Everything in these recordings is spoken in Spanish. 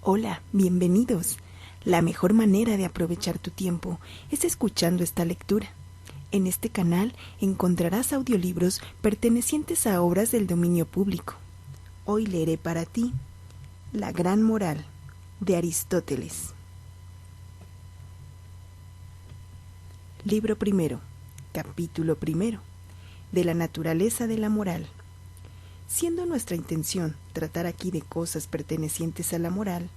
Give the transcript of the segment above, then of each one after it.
Hola, bienvenidos. La mejor manera de aprovechar tu tiempo es escuchando esta lectura. En este canal encontrarás audiolibros pertenecientes a obras del dominio público. Hoy leeré para ti La Gran Moral, de Aristóteles. Libro primero, capítulo primero, de la naturaleza de la moral. Siendo nuestra intención tratar aquí de cosas pertenecientes a la moral,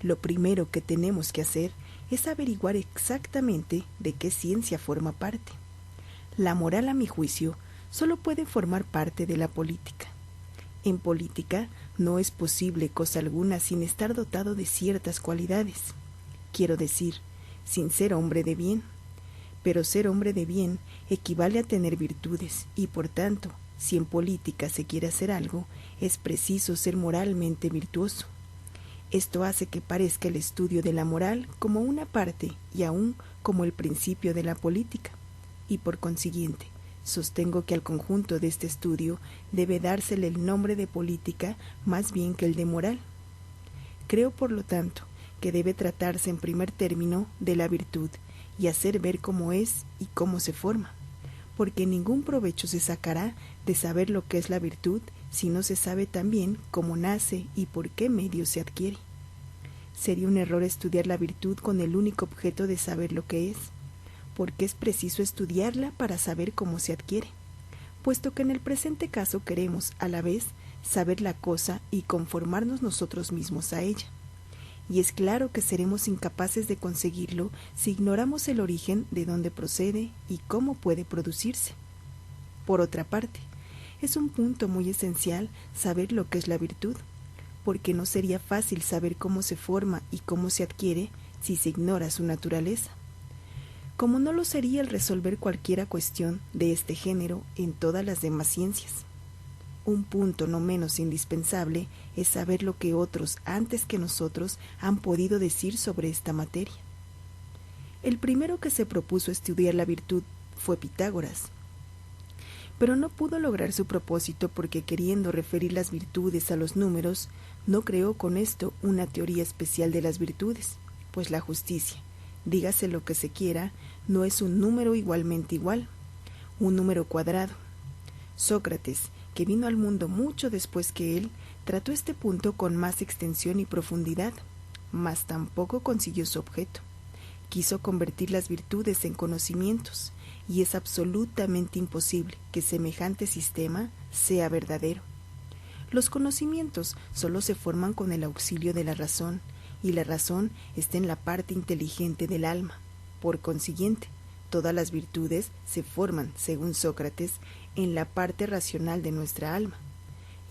lo primero que tenemos que hacer es averiguar exactamente de qué ciencia forma parte. La moral, a mi juicio, solo puede formar parte de la política. En política no es posible cosa alguna sin estar dotado de ciertas cualidades. Quiero decir, sin ser hombre de bien. Pero ser hombre de bien equivale a tener virtudes y, por tanto, si en política se quiere hacer algo, es preciso ser moralmente virtuoso. Esto hace que parezca el estudio de la moral como una parte y aún como el principio de la política, y por consiguiente, sostengo que al conjunto de este estudio debe dársele el nombre de política más bien que el de moral. Creo, por lo tanto, que debe tratarse en primer término de la virtud y hacer ver cómo es y cómo se forma, porque ningún provecho se sacará de saber lo que es la virtud si no se sabe también cómo nace y por qué medio se adquiere. Sería un error estudiar la virtud con el único objeto de saber lo que es, porque es preciso estudiarla para saber cómo se adquiere, puesto que en el presente caso queremos, a la vez, saber la cosa y conformarnos nosotros mismos a ella. Y es claro que seremos incapaces de conseguirlo si ignoramos el origen de dónde procede y cómo puede producirse. Por otra parte, es un punto muy esencial saber lo que es la virtud, porque no sería fácil saber cómo se forma y cómo se adquiere si se ignora su naturaleza, como no lo sería el resolver cualquiera cuestión de este género en todas las demás ciencias. Un punto no menos indispensable es saber lo que otros antes que nosotros han podido decir sobre esta materia. El primero que se propuso estudiar la virtud fue Pitágoras, pero no pudo lograr su propósito porque, queriendo referir las virtudes a los números, no creó con esto una teoría especial de las virtudes, pues la justicia, dígase lo que se quiera, no es un número igualmente igual, un número cuadrado. Sócrates, que vino al mundo mucho después que él, trató este punto con más extensión y profundidad, mas tampoco consiguió su objeto. Quiso convertir las virtudes en conocimientos, y es absolutamente imposible que semejante sistema sea verdadero. Los conocimientos solo se forman con el auxilio de la razón, y la razón está en la parte inteligente del alma. Por consiguiente, todas las virtudes se forman, según Sócrates, en la parte racional de nuestra alma,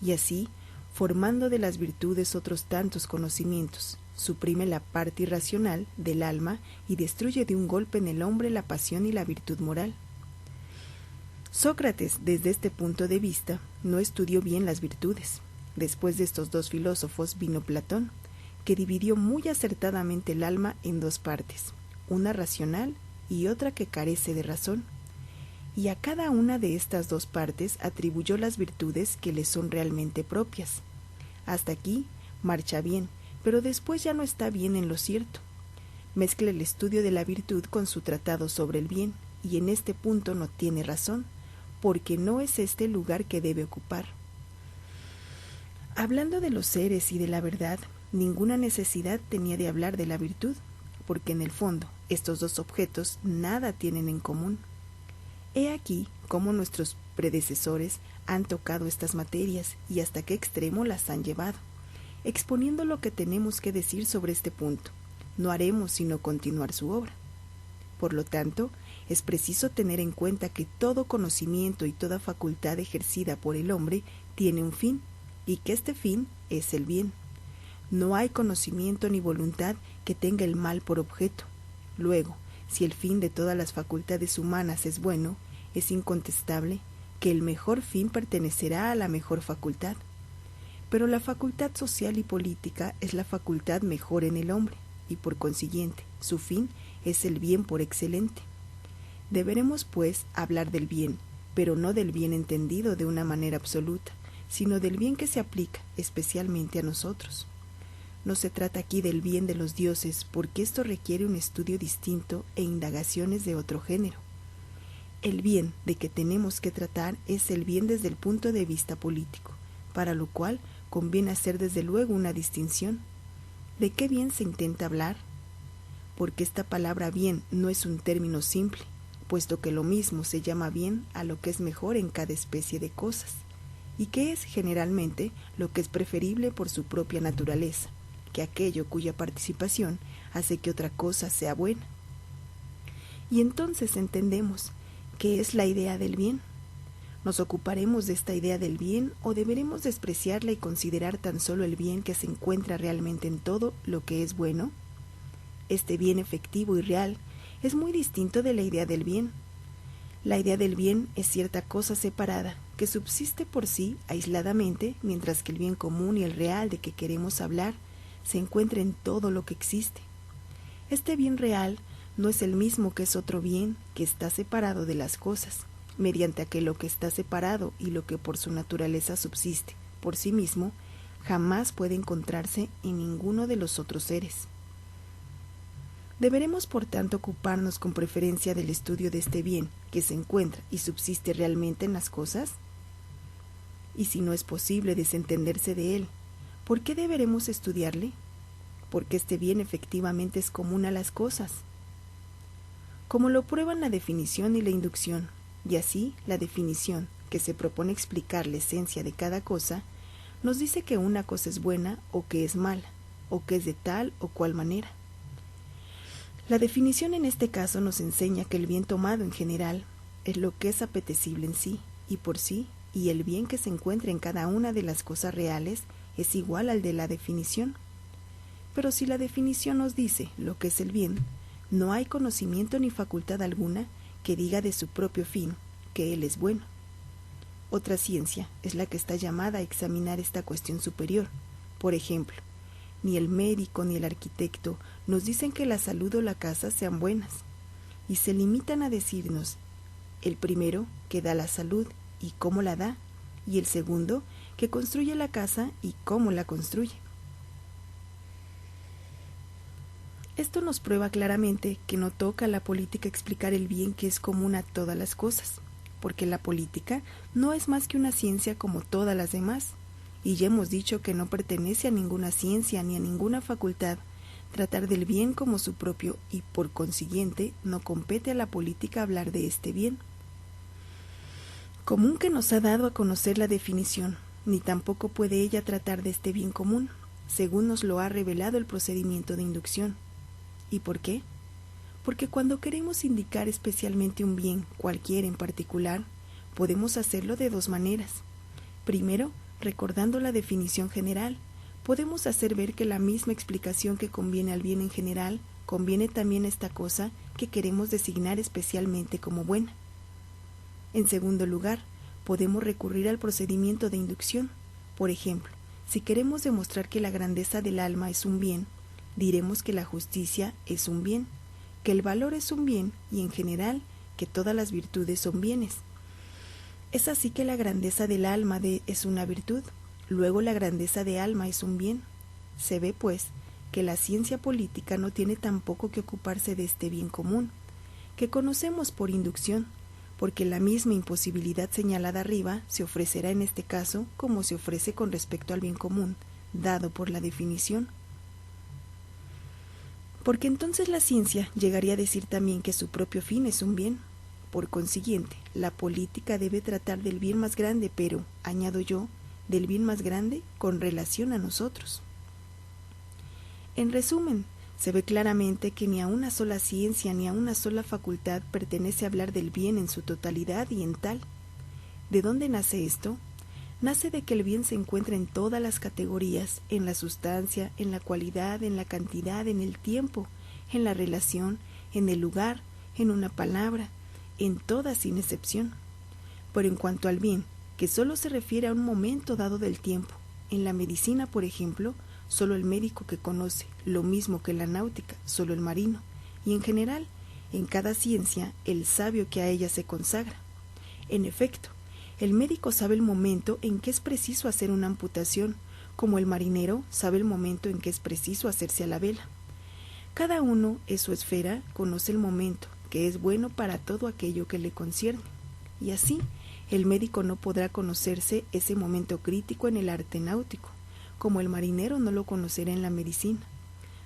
y así, formando de las virtudes otros tantos conocimientos, suprime la parte irracional del alma y destruye de un golpe en el hombre la pasión y la virtud moral. Sócrates, desde este punto de vista, no estudió bien las virtudes. Después de estos dos filósofos vino Platón, que dividió muy acertadamente el alma en dos partes, una racional y otra que carece de razón, y a cada una de estas dos partes atribuyó las virtudes que le son realmente propias. Hasta aquí marcha bien, pero después ya no está bien en lo cierto. Mezcla el estudio de la virtud con su tratado sobre el bien, y en este punto no tiene razón, porque no es este el lugar que debe ocupar. Hablando de los seres y de la verdad, ninguna necesidad tenía de hablar de la virtud, porque en el fondo estos dos objetos nada tienen en común. He aquí cómo nuestros predecesores han tocado estas materias y hasta qué extremo las han llevado. Exponiendo lo que tenemos que decir sobre este punto, no haremos sino continuar su obra. Por lo tanto, es preciso tener en cuenta que todo conocimiento y toda facultad ejercida por el hombre tiene un fin, y que este fin es el bien. No hay conocimiento ni voluntad que tenga el mal por objeto. Luego, si el fin de todas las facultades humanas es bueno, es incontestable que el mejor fin pertenecerá a la mejor facultad. Pero la facultad social y política es la facultad mejor en el hombre, y por consiguiente, su fin es el bien por excelente. Deberemos, pues, hablar del bien, pero no del bien entendido de una manera absoluta, sino del bien que se aplica especialmente a nosotros. No se trata aquí del bien de los dioses, porque esto requiere un estudio distinto e indagaciones de otro género. El bien de que tenemos que tratar es el bien desde el punto de vista político, para lo cual conviene hacer desde luego una distinción. ¿De qué bien se intenta hablar? Porque esta palabra bien no es un término simple, puesto que lo mismo se llama bien a lo que es mejor en cada especie de cosas, y que es generalmente lo que es preferible por su propia naturaleza, que aquello cuya participación hace que otra cosa sea buena. Y entonces entendemos ¿qué es la idea del bien? ¿Nos ocuparemos de esta idea del bien o deberemos despreciarla y considerar tan solo el bien que se encuentra realmente en todo lo que es bueno? Este bien efectivo y real es muy distinto de la idea del bien. La idea del bien es cierta cosa separada, que subsiste por sí aisladamente, mientras que el bien común y el real de que queremos hablar se encuentra en todo lo que existe. Este bien real no es el mismo que es otro bien que está separado de las cosas, mediante a que lo que está separado y lo que por su naturaleza subsiste por sí mismo jamás puede encontrarse en ninguno de los otros seres. Deberemos por tanto ocuparnos con preferencia del estudio de este bien que se encuentra y subsiste realmente en las cosas. Y si no es posible desentenderse de él, ¿por qué deberemos estudiarle? Porque este bien efectivamente es común a las cosas, como lo prueban la definición y la inducción, y así la definición, que se propone explicar la esencia de cada cosa, nos dice que una cosa es buena o que es mala, o que es de tal o cual manera. La definición en este caso nos enseña que el bien tomado en general es lo que es apetecible en sí y por sí, y el bien que se encuentra en cada una de las cosas reales es igual al de la definición. Pero si la definición nos dice lo que es el bien, no hay conocimiento ni facultad alguna que diga de su propio fin que él es bueno. Otra ciencia es la que está llamada a examinar esta cuestión superior. Por ejemplo, ni el médico ni el arquitecto nos dicen que la salud o la casa sean buenas, y se limitan a decirnos el primero que da la salud y cómo la da, y el segundo que construye la casa y cómo la construye. Esto nos prueba claramente que no toca a la política explicar el bien que es común a todas las cosas, porque la política no es más que una ciencia como todas las demás, y ya hemos dicho que no pertenece a ninguna ciencia ni a ninguna facultad tratar del bien como su propio, y por consiguiente no compete a la política hablar de este bien común que nos ha dado a conocer la definición, ni tampoco puede ella tratar de este bien común, según nos lo ha revelado el procedimiento de inducción. ¿Y por qué? Porque cuando queremos indicar especialmente un bien, cualquiera en particular, podemos hacerlo de dos maneras. Primero, recordando la definición general, podemos hacer ver que la misma explicación que conviene al bien en general, conviene también a esta cosa que queremos designar especialmente como buena. En segundo lugar, podemos recurrir al procedimiento de inducción. Por ejemplo, si queremos demostrar que la grandeza del alma es un bien, diremos que la justicia es un bien, que el valor es un bien y en general que todas las virtudes son bienes. Es así que la grandeza del alma es una virtud, luego la grandeza de alma es un bien. Se ve, pues, que la ciencia política no tiene tampoco que ocuparse de este bien común, que conocemos por inducción, porque la misma imposibilidad señalada arriba se ofrecerá en este caso como se ofrece con respecto al bien común, dado por la definición. Porque entonces la ciencia llegaría a decir también que su propio fin es un bien. Por consiguiente, la política debe tratar del bien más grande, pero, añado yo, del bien más grande con relación a nosotros. En resumen, se ve claramente que ni a una sola ciencia ni a una sola facultad pertenece hablar del bien en su totalidad y en tal. ¿De dónde nace esto? Nace de que el bien se encuentra en todas las categorías, en la sustancia, en la cualidad, en la cantidad, en el tiempo, en la relación, en el lugar, en una palabra, en todas sin excepción. Pero en cuanto al bien, que solo se refiere a un momento dado del tiempo, en la medicina, por ejemplo, solo el médico que conoce, lo mismo que la náutica, solo el marino, y en general, en cada ciencia, el sabio que a ella se consagra. En efecto, el médico sabe el momento en que es preciso hacer una amputación, como el marinero sabe el momento en que es preciso hacerse a la vela. Cada uno en su esfera conoce el momento que es bueno para todo aquello que le concierne, y así el médico no podrá conocerse ese momento crítico en el arte náutico, como el marinero no lo conocerá en la medicina.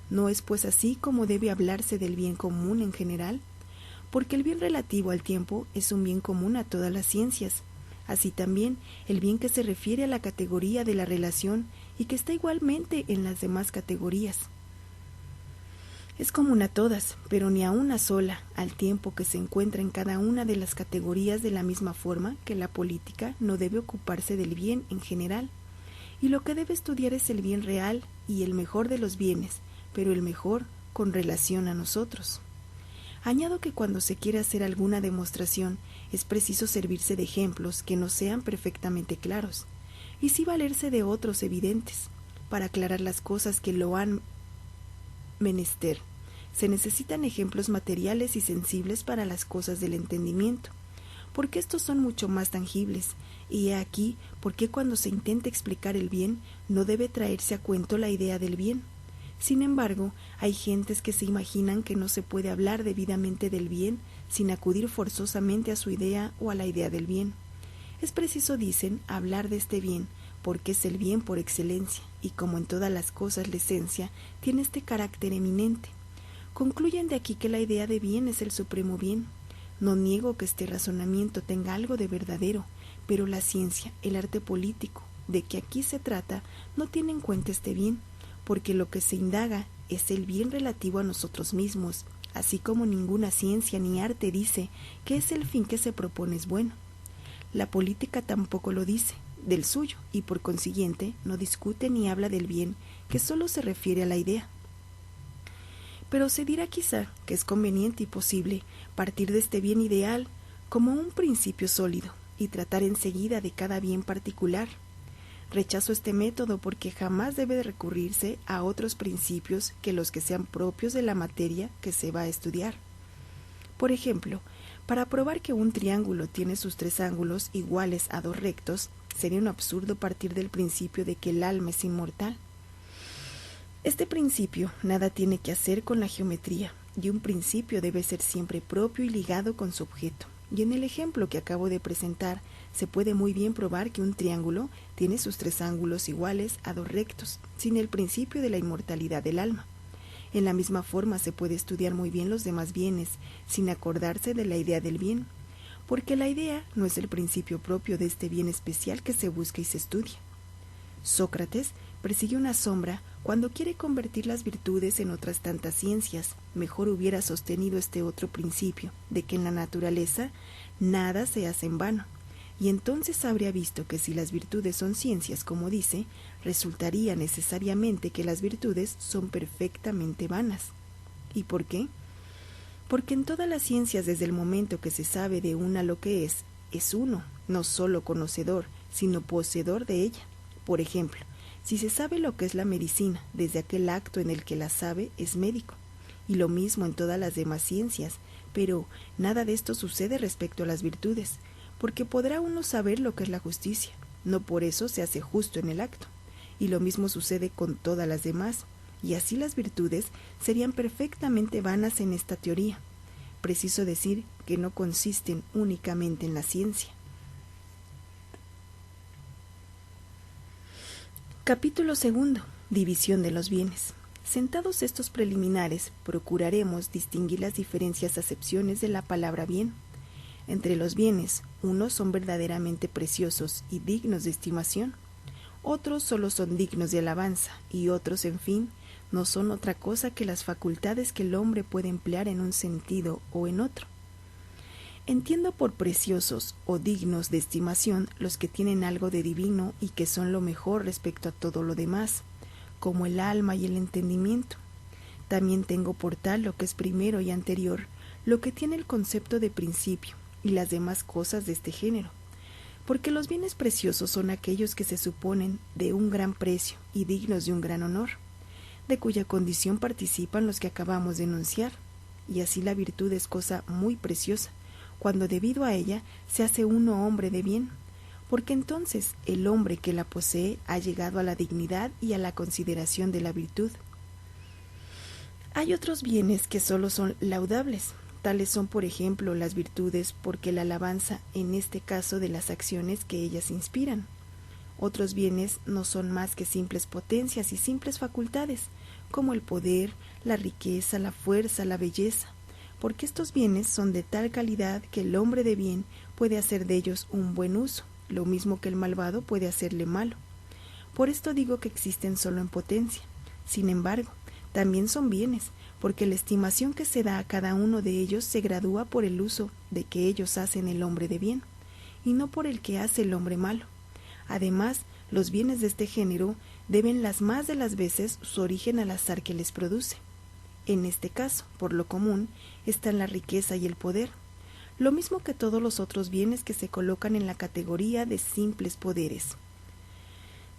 ¿No es pues así como debe hablarse del bien común en general? Porque el bien relativo al tiempo es un bien común a todas las ciencias, así también el bien que se refiere a la categoría de la relación y que está igualmente en las demás categorías. Es común a todas, pero ni a una sola, al tiempo que se encuentra en cada una de las categorías, de la misma forma que la política no debe ocuparse del bien en general, y lo que debe estudiar es el bien real y el mejor de los bienes, pero el mejor con relación a nosotros. Añado que cuando se quiere hacer alguna demostración es preciso servirse de ejemplos que no sean perfectamente claros, y sí valerse de otros evidentes, para aclarar las cosas que lo han menester. Se necesitan ejemplos materiales y sensibles para las cosas del entendimiento, porque estos son mucho más tangibles, y he aquí por qué cuando se intenta explicar el bien no debe traerse a cuento la idea del bien. Sin embargo, hay gentes que se imaginan que no se puede hablar debidamente del bien sin acudir forzosamente a su idea o a la idea del bien. Es preciso, dicen, hablar de este bien, porque es el bien por excelencia, y como en todas las cosas la esencia tiene este carácter eminente. Concluyen de aquí que la idea de bien es el supremo bien. No niego que este razonamiento tenga algo de verdadero, pero la ciencia, el arte político, de que aquí se trata, no tiene en cuenta este bien, porque lo que se indaga es el bien relativo a nosotros mismos, así como ninguna ciencia ni arte dice que es el fin que se propone es bueno. La política tampoco lo dice, del suyo, y por consiguiente no discute ni habla del bien, que solo se refiere a la idea. Pero se dirá quizá que es conveniente y posible partir de este bien ideal como un principio sólido y tratar enseguida de cada bien particular. Rechazo este método porque jamás debe recurrirse a otros principios que los que sean propios de la materia que se va a estudiar. Por ejemplo, para probar que un triángulo tiene sus 3 ángulos iguales a 2 rectos, sería un absurdo partir del principio de que el alma es inmortal. Este principio nada tiene que hacer con la geometría, y un principio debe ser siempre propio y ligado con su objeto. Y en el ejemplo que acabo de presentar, se puede muy bien probar que un triángulo tiene sus 3 ángulos iguales a 2 rectos, sin el principio de la inmortalidad del alma. En la misma forma se puede estudiar muy bien los demás bienes, sin acordarse de la idea del bien, porque la idea no es el principio propio de este bien especial que se busca y se estudia. Sócrates persigue una sombra cuando quiere convertir las virtudes en otras tantas ciencias. Mejor hubiera sostenido este otro principio, de que en la naturaleza nada se hace en vano, y entonces habría visto que si las virtudes son ciencias, como dice, resultaría necesariamente que las virtudes son perfectamente vanas. ¿Y por qué? Porque en todas las ciencias, desde el momento que se sabe de una lo que es uno, no solo conocedor, sino poseedor de ella. Por ejemplo, si se sabe lo que es la medicina, desde aquel acto en el que la sabe, es médico. Y lo mismo en todas las demás ciencias, pero nada de esto sucede respecto a las virtudes, porque podrá uno saber lo que es la justicia, no por eso se hace justo en el acto. Y lo mismo sucede con todas las demás, y así las virtudes serían perfectamente vanas en esta teoría. Preciso decir que no consisten únicamente en la ciencia. Capítulo 2. División de los bienes. Sentados estos preliminares, procuraremos distinguir las diferentes acepciones de la palabra bien. Entre los bienes, unos son verdaderamente preciosos y dignos de estimación, otros solo son dignos de alabanza, y otros, en fin, no son otra cosa que las facultades que el hombre puede emplear en un sentido o en otro. Entiendo por preciosos o dignos de estimación los que tienen algo de divino y que son lo mejor respecto a todo lo demás, como el alma y el entendimiento. También tengo por tal lo que es primero y anterior, lo que tiene el concepto de principio y las demás cosas de este género, porque los bienes preciosos son aquellos que se suponen de un gran precio y dignos de un gran honor, de cuya condición participan los que acabamos de enunciar, y así la virtud es cosa muy preciosa, cuando debido a ella se hace uno hombre de bien, porque entonces el hombre que la posee ha llegado a la dignidad y a la consideración de la virtud. Hay otros bienes que solo son laudables, tales son por ejemplo las virtudes, porque la alabanza en este caso de las acciones que ellas inspiran. Otros bienes no son más que simples potencias y simples facultades, como el poder, la riqueza, la fuerza, la belleza, porque estos bienes son de tal calidad que el hombre de bien puede hacer de ellos un buen uso, lo mismo que el malvado puede hacerle malo. Por esto digo que existen solo en potencia. Sin embargo, también son bienes, porque la estimación que se da a cada uno de ellos se gradúa por el uso de que ellos hacen el hombre de bien, y no por el que hace el hombre malo. Además, los bienes de este género deben las más de las veces su origen al azar que les produce. En este caso, por lo común, están la riqueza y el poder, lo mismo que todos los otros bienes que se colocan en la categoría de simples poderes.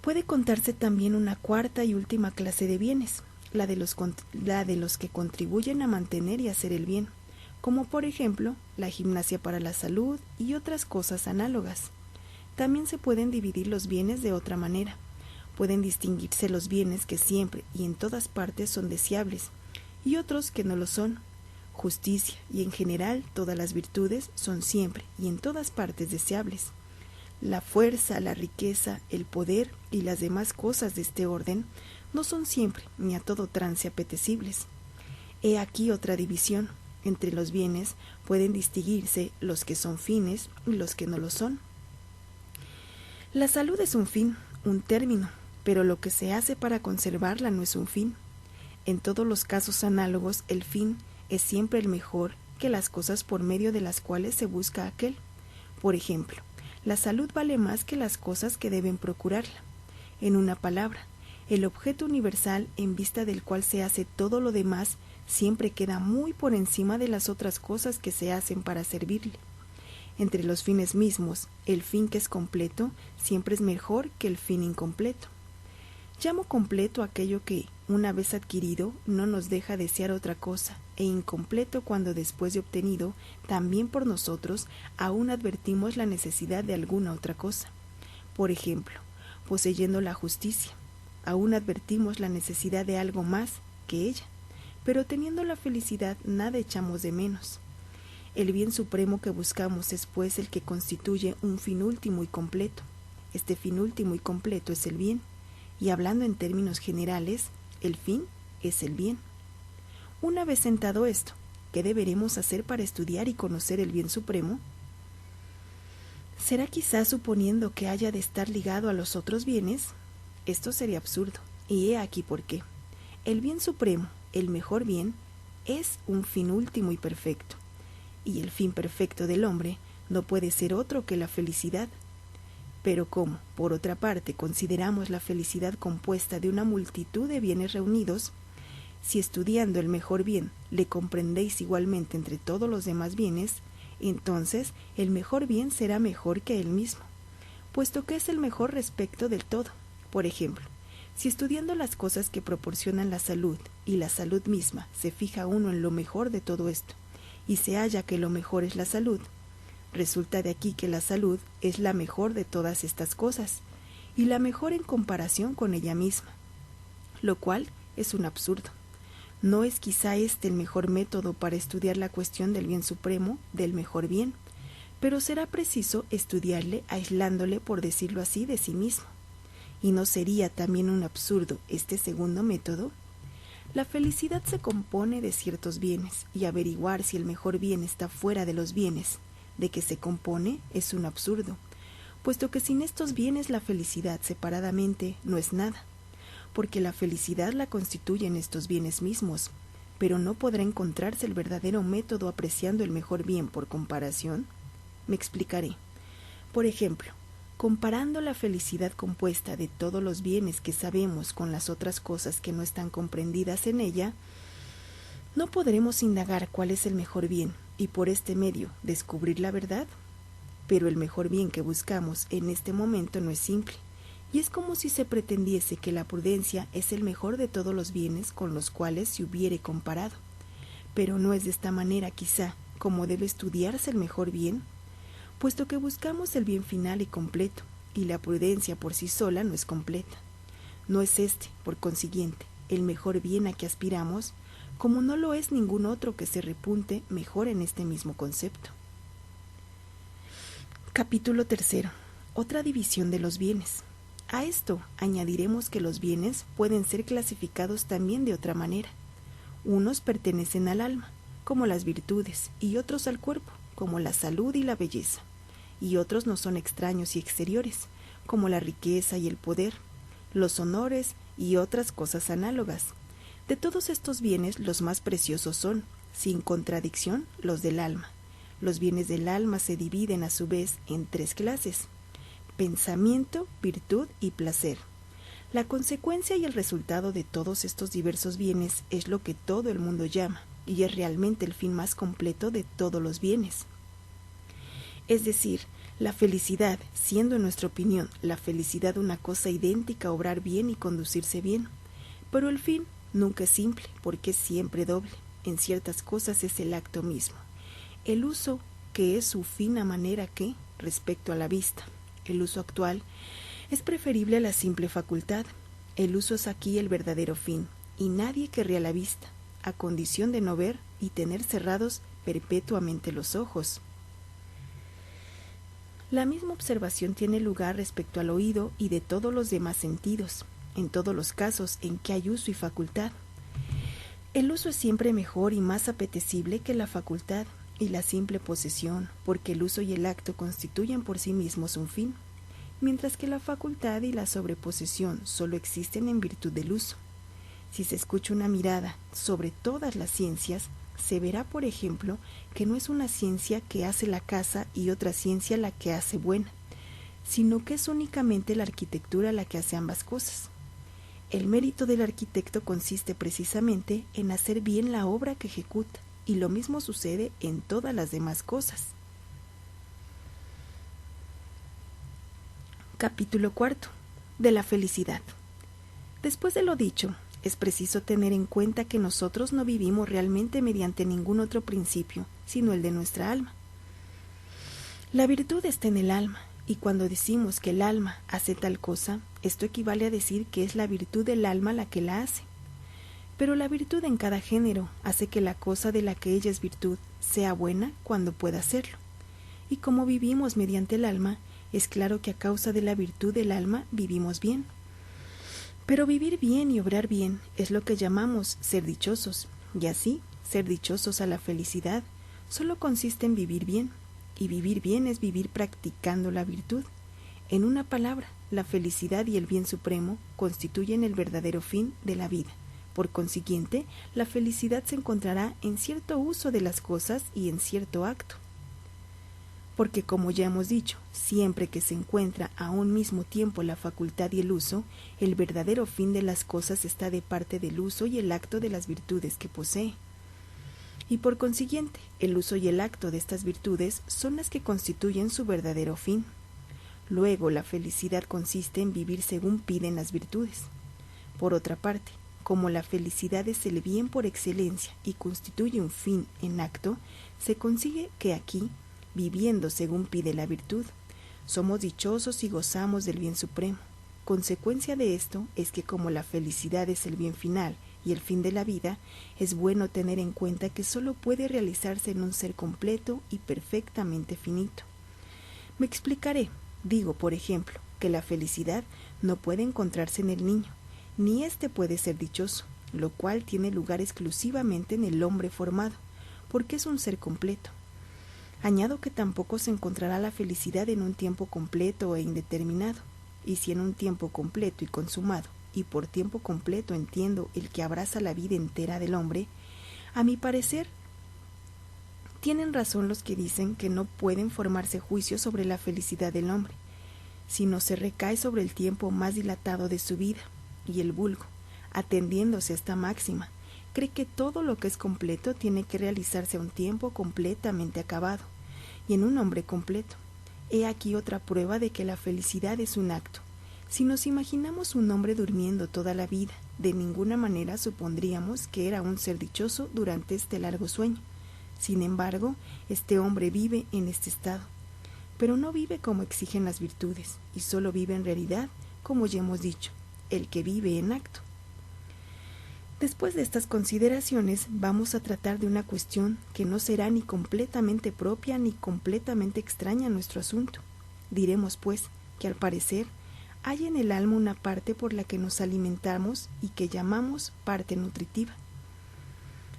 Puede contarse también una cuarta y última clase de bienes, la de los que contribuyen a mantener y hacer el bien, como por ejemplo la gimnasia para la salud y otras cosas análogas. También se pueden dividir los bienes de otra manera. Pueden distinguirse los bienes que siempre y en todas partes son deseables, y otros que no lo son. Justicia y en general todas las virtudes son siempre y en todas partes deseables. La fuerza, la riqueza, el poder y las demás cosas de este orden no son siempre ni a todo trance apetecibles. He aquí otra división. Entre los bienes pueden distinguirse los que son fines y los que no lo son. La salud es un fin, un término, pero lo que se hace para conservarla no es un fin. En todos los casos análogos, el fin es siempre el mejor que las cosas por medio de las cuales se busca aquel. Por ejemplo, la salud vale más que las cosas que deben procurarla. En una palabra, el objeto universal en vista del cual se hace todo lo demás siempre queda muy por encima de las otras cosas que se hacen para servirle. Entre los fines mismos, el fin que es completo siempre es mejor que el fin incompleto. Llamo completo aquello que, una vez adquirido, no nos deja desear otra cosa, e incompleto cuando después de obtenido, también por nosotros, aún advertimos la necesidad de alguna otra cosa. Por ejemplo, poseyendo la justicia, aún advertimos la necesidad de algo más que ella, pero teniendo la felicidad nada echamos de menos. El bien supremo que buscamos es pues el que constituye un fin último y completo. Este fin último y completo es el bien, y hablando en términos generales, el fin es el bien. Una vez sentado esto, ¿qué deberemos hacer para estudiar y conocer el bien supremo? ¿Será quizás suponiendo que haya de estar ligado a los otros bienes? Esto sería absurdo, y he aquí por qué. El bien supremo, el mejor bien, es un fin último y perfecto, y el fin perfecto del hombre no puede ser otro que la felicidad. Pero como, por otra parte, consideramos la felicidad compuesta de una multitud de bienes reunidos, si estudiando el mejor bien le comprendéis igualmente entre todos los demás bienes, entonces el mejor bien será mejor que él mismo, puesto que es el mejor respecto del todo. Por ejemplo, si estudiando las cosas que proporcionan la salud y la salud misma se fija uno en lo mejor de todo esto, y se halla que lo mejor es la salud, resulta de aquí que la salud es la mejor de todas estas cosas, y la mejor en comparación con ella misma, lo cual es un absurdo. ¿No es quizá este el mejor método para estudiar la cuestión del bien supremo, del mejor bien? Pero será preciso estudiarle aislándole, por decirlo así, de sí mismo. ¿Y no sería también un absurdo este segundo método? La felicidad se compone de ciertos bienes, y averiguar si el mejor bien está fuera de los bienes de que se compone es un absurdo, puesto que sin estos bienes la felicidad separadamente no es nada, porque la felicidad la constituyen estos bienes mismos, pero no podrá encontrarse el verdadero método apreciando el mejor bien por comparación. Me explicaré. Por ejemplo, comparando la felicidad compuesta de todos los bienes que sabemos con las otras cosas que no están comprendidas en ella, no podremos indagar cuál es el mejor bien y por este medio descubrir la verdad. Pero el mejor bien que buscamos en este momento no es simple, y es como si se pretendiese que la prudencia es el mejor de todos los bienes con los cuales se hubiere comparado. Pero no es de esta manera quizá como debe estudiarse el mejor bien, puesto que buscamos el bien final y completo, y la prudencia por sí sola no es completa. No es este, por consiguiente, el mejor bien a que aspiramos, como no lo es ningún otro que se repunte mejor en este mismo concepto. Capítulo 3. Otra división de los bienes. A esto añadiremos que los bienes pueden ser clasificados también de otra manera. Unos pertenecen al alma, como las virtudes, y otros al cuerpo, como la salud y la belleza, y otros no son extraños y exteriores, como la riqueza y el poder, los honores y otras cosas análogas. De todos estos bienes, los más preciosos son, sin contradicción, los del alma. Los bienes del alma se dividen a su vez en 3 clases: pensamiento, virtud y placer. La consecuencia y el resultado de todos estos diversos bienes es lo que todo el mundo llama, y es realmente el fin más completo de todos los bienes. Es decir, la felicidad, siendo en nuestra opinión la felicidad una cosa idéntica a obrar bien y conducirse bien, pero el fin nunca es simple, porque es siempre doble. En ciertas cosas es el acto mismo. El uso, que es su fina manera que, respecto a la vista, el uso actual, es preferible a la simple facultad. El uso es aquí el verdadero fin, y nadie querría la vista, a condición de no ver y tener cerrados perpetuamente los ojos. La misma observación tiene lugar respecto al oído y de todos los demás sentidos, en todos los casos en que hay uso y facultad. El uso es siempre mejor y más apetecible que la facultad y la simple posesión, porque el uso y el acto constituyen por sí mismos un fin, mientras que la facultad y la sobreposesión solo existen en virtud del uso. Si se escucha una mirada sobre todas las ciencias, se verá, por ejemplo, que no es una ciencia que hace la casa y otra ciencia la que hace buena, sino que es únicamente la arquitectura la que hace ambas cosas. El mérito del arquitecto consiste precisamente en hacer bien la obra que ejecuta, y lo mismo sucede en todas las demás cosas. Capítulo 4. De la felicidad. Después de lo dicho, es preciso tener en cuenta que nosotros no vivimos realmente mediante ningún otro principio, sino el de nuestra alma. La virtud está en el alma, y cuando decimos que el alma hace tal cosa, esto equivale a decir que es la virtud del alma la que la hace. Pero la virtud en cada género hace que la cosa de la que ella es virtud sea buena cuando pueda serlo. Y como vivimos mediante el alma, es claro que a causa de la virtud del alma vivimos bien. Pero vivir bien y obrar bien es lo que llamamos ser dichosos, y así, ser dichosos a la felicidad solo consiste en vivir bien, y vivir bien es vivir practicando la virtud. En una palabra, la felicidad y el bien supremo constituyen el verdadero fin de la vida. Por consiguiente, la felicidad se encontrará en cierto uso de las cosas y en cierto acto. Porque, como ya hemos dicho, siempre que se encuentra a un mismo tiempo la facultad y el uso, el verdadero fin de las cosas está de parte del uso y el acto de las virtudes que posee. Y por consiguiente, el uso y el acto de estas virtudes son las que constituyen su verdadero fin. Luego, la felicidad consiste en vivir según piden las virtudes. Por otra parte, como la felicidad es el bien por excelencia y constituye un fin en acto, se consigue que aquí, viviendo según pide la virtud, somos dichosos y gozamos del bien supremo. Consecuencia de esto es que como la felicidad es el bien final y el fin de la vida, es bueno tener en cuenta que solo puede realizarse en un ser completo y perfectamente finito. Me explicaré. Digo, por ejemplo, que la felicidad no puede encontrarse en el niño, ni éste puede ser dichoso, lo cual tiene lugar exclusivamente en el hombre formado, porque es un ser completo. Añado que tampoco se encontrará la felicidad en un tiempo completo e indeterminado, y si en un tiempo completo y consumado, y por tiempo completo entiendo el que abraza la vida entera del hombre, a mi parecer, tienen razón los que dicen que no pueden formarse juicios sobre la felicidad del hombre, sino se recae sobre el tiempo más dilatado de su vida, y el vulgo, atendiéndose a esta máxima, cree que todo lo que es completo tiene que realizarse a un tiempo completamente acabado, y en un hombre completo. He aquí otra prueba de que la felicidad es un acto. Si nos imaginamos un hombre durmiendo toda la vida, de ninguna manera supondríamos que era un ser dichoso durante este largo sueño. Sin embargo, este hombre vive en este estado. pero no vive como exigen las virtudes, y solo vive en realidad, como ya hemos dicho, el que vive en acto. Después de estas consideraciones, vamos a tratar de una cuestión que no será ni completamente propia ni completamente extraña a nuestro asunto. Diremos, pues, que al parecer hay en el alma una parte por la que nos alimentamos y que llamamos parte nutritiva.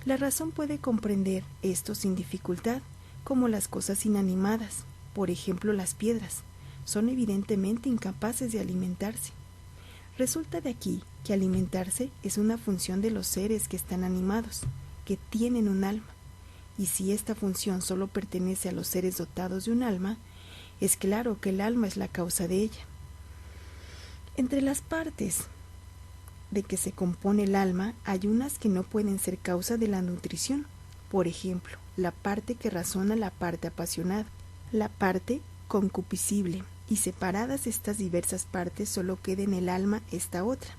La razón puede comprender esto sin dificultad, como las cosas inanimadas, por ejemplo las piedras, son evidentemente incapaces de alimentarse. Resulta de aquí que alimentarse es una función de los seres que están animados, que tienen un alma, y si esta función solo pertenece a los seres dotados de un alma, es claro que el alma es la causa de ella. Entre las partes de que se compone el alma hay unas que no pueden ser causa de la nutrición, por ejemplo, la parte que razona, la parte apasionada, la parte concupiscible, y separadas estas diversas partes solo queda en el alma esta otra,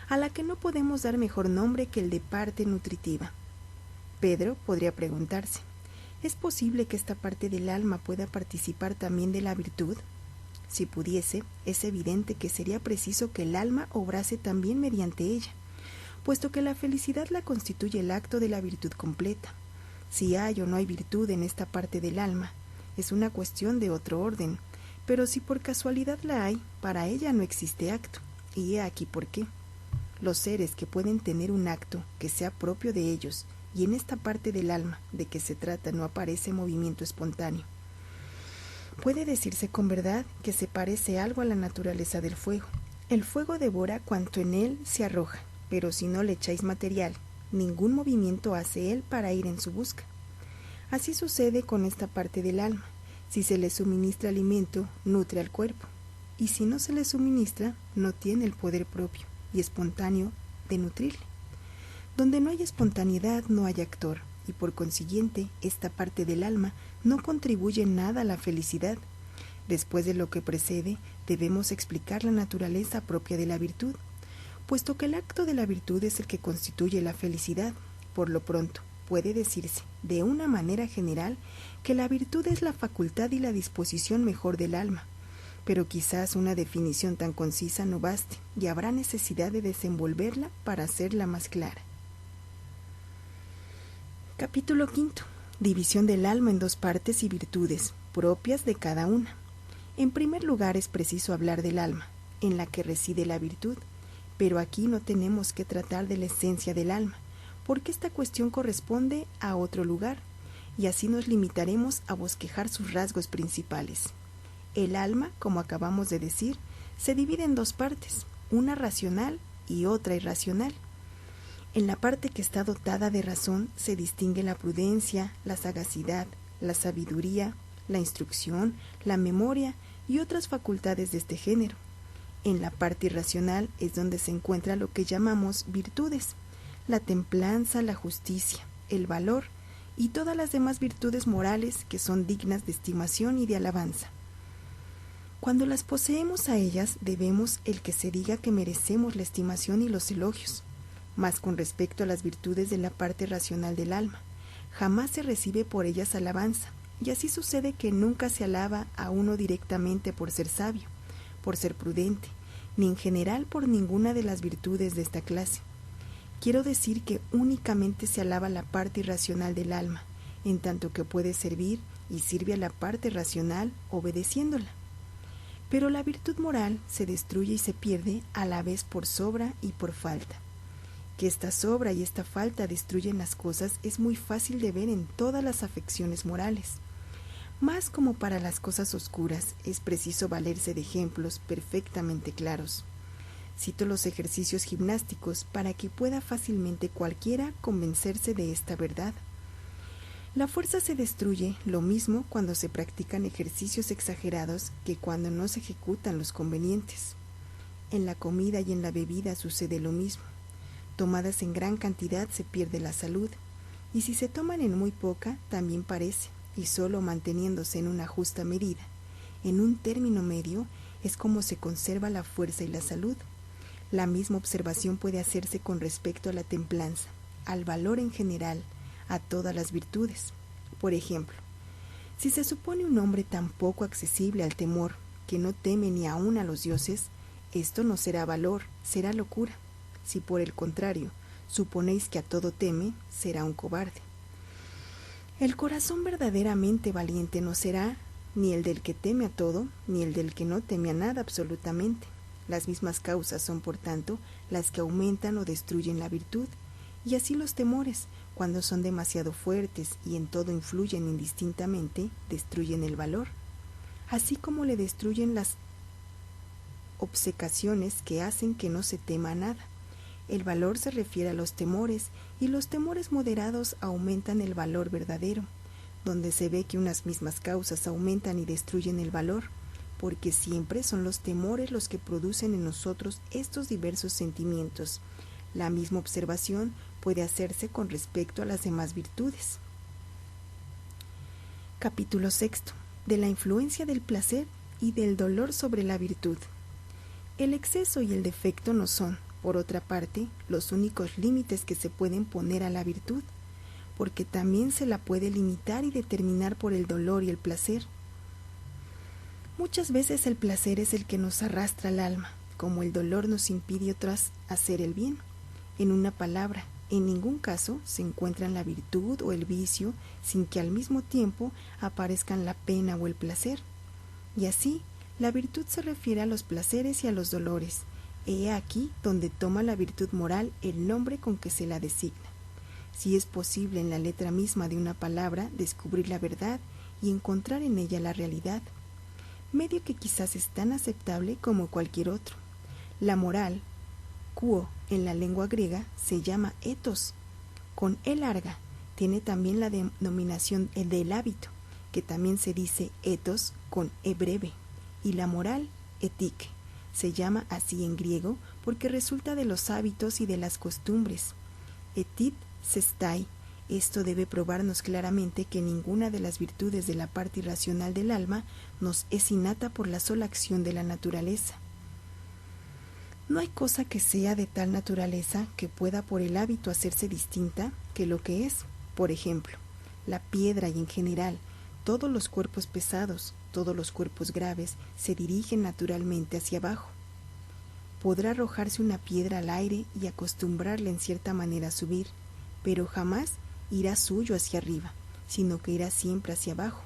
a la que no podemos dar mejor nombre que el de parte nutritiva. Pedro podría preguntarse, ¿es posible que esta parte del alma pueda participar también de la virtud? Si pudiese, es evidente que sería preciso que el alma obrase también mediante ella, puesto que la felicidad la constituye el acto de la virtud completa. Si hay o no hay virtud en esta parte del alma, es una cuestión de otro orden, pero si por casualidad la hay, para ella no existe acto, y he aquí por qué. Los seres que pueden tener un acto que sea propio de ellos, y en esta parte del alma de que se trata no aparece movimiento espontáneo. Puede decirse con verdad que se parece algo a la naturaleza del fuego. El fuego devora cuanto en él se arroja, pero si no le echáis material, ningún movimiento hace él para ir en su busca. Así sucede con esta parte del alma. Si se le suministra alimento, nutre al cuerpo, y si no se le suministra, no tiene el poder propio y espontáneo de nutrirle. Donde no hay espontaneidad, no hay actor, y por consiguiente, esta parte del alma no contribuye nada a la felicidad. Después de lo que precede, debemos explicar la naturaleza propia de la virtud, puesto que el acto de la virtud es el que constituye la felicidad. Por lo pronto, puede decirse, de una manera general, que la virtud es la facultad y la disposición mejor del alma, pero quizás una definición tan concisa no baste, y habrá necesidad de desenvolverla para hacerla más clara. Capítulo 5. División del alma en dos partes y virtudes, propias de cada una. En primer lugar es preciso hablar del alma, en la que reside la virtud, pero aquí no tenemos que tratar de la esencia del alma, porque esta cuestión corresponde a otro lugar, y así nos limitaremos a bosquejar sus rasgos principales. El alma, como acabamos de decir, se divide en dos partes, una racional y otra irracional. En la parte que está dotada de razón se distingue la prudencia, la sagacidad, la sabiduría, la instrucción, la memoria y otras facultades de este género. En la parte irracional es donde se encuentra lo que llamamos virtudes, la templanza, la justicia, el valor y todas las demás virtudes morales que son dignas de estimación y de alabanza. Cuando las poseemos a ellas, debemos el que se diga que merecemos la estimación y los elogios. Mas con respecto a las virtudes de la parte racional del alma, jamás se recibe por ellas alabanza, y así sucede que nunca se alaba a uno directamente por ser sabio, por ser prudente, ni en general por ninguna de las virtudes de esta clase. Quiero decir que únicamente se alaba la parte irracional del alma, en tanto que puede servir y sirve a la parte racional obedeciéndola. Pero la virtud moral se destruye y se pierde a la vez por sobra y por falta. Que esta sobra y esta falta destruyen las cosas es muy fácil de ver en todas las afecciones morales. Más como para las cosas oscuras, es preciso valerse de ejemplos perfectamente claros. Cito los ejercicios gimnásticos para que pueda fácilmente cualquiera convencerse de esta verdad. La fuerza se destruye lo mismo cuando se practican ejercicios exagerados que cuando no se ejecutan los convenientes. En la comida y en la bebida sucede lo mismo. Tomadas en gran cantidad se pierde la salud, y si se toman en muy poca también parece, y solo manteniéndose en una justa medida, en un término medio, es como se conserva la fuerza y la salud. La misma observación puede hacerse con respecto a la templanza, al valor en general, a todas las virtudes. Por ejemplo, Si se supone un hombre tan poco accesible al temor, que no teme ni aun a los dioses, esto no será valor, será locura. Si por el contrario suponéis que a todo teme, será un cobarde. El corazón verdaderamente valiente no será ni el del que teme a todo, ni el del que no teme a nada absolutamente. Las mismas causas son, por tanto, las que aumentan o destruyen la virtud, y así los temores, cuando son demasiado fuertes y en todo influyen indistintamente, destruyen el valor, así como le destruyen las obcecaciones que hacen que no se tema nada. El valor se refiere a los temores, y los temores moderados aumentan el valor verdadero, donde se ve que unas mismas causas aumentan y destruyen el valor, porque siempre son los temores los que producen en nosotros estos diversos sentimientos. La misma observación puede hacerse con respecto a las demás virtudes. Capítulo 6. De la influencia del placer y del dolor sobre la virtud. El exceso y el defecto no son, por otra parte, los únicos límites que se pueden poner a la virtud, porque también se la puede limitar y determinar por el dolor y el placer. Muchas veces el placer es el que nos arrastra al alma, como el dolor nos impide otras hacer el bien. En una palabra, en ningún caso se encuentran la virtud o el vicio sin que al mismo tiempo aparezcan la pena o el placer. Y así, la virtud se refiere a los placeres y a los dolores. He aquí donde toma la virtud moral el nombre con que se la designa. Si es posible en la letra misma de una palabra descubrir la verdad y encontrar en ella la realidad, medio que quizás es tan aceptable como cualquier otro. La moral, quo en la lengua griega, se llama ethos, con e larga. Tiene también la denominación del hábito, que también se dice ethos con e breve, y la moral, etique, se llama así en griego porque resulta de los hábitos y de las costumbres. Etit sestai. Esto debe probarnos claramente que ninguna de las virtudes de la parte irracional del alma nos es innata por la sola acción de la naturaleza. No hay cosa que sea de tal naturaleza que pueda por el hábito hacerse distinta que lo que es. Por ejemplo, la piedra y en general todos los cuerpos pesados, todos los cuerpos graves se dirigen naturalmente hacia abajo. Podrá arrojarse una piedra al aire y acostumbrarla en cierta manera a subir, pero jamás irá suyo hacia arriba, sino que irá siempre hacia abajo.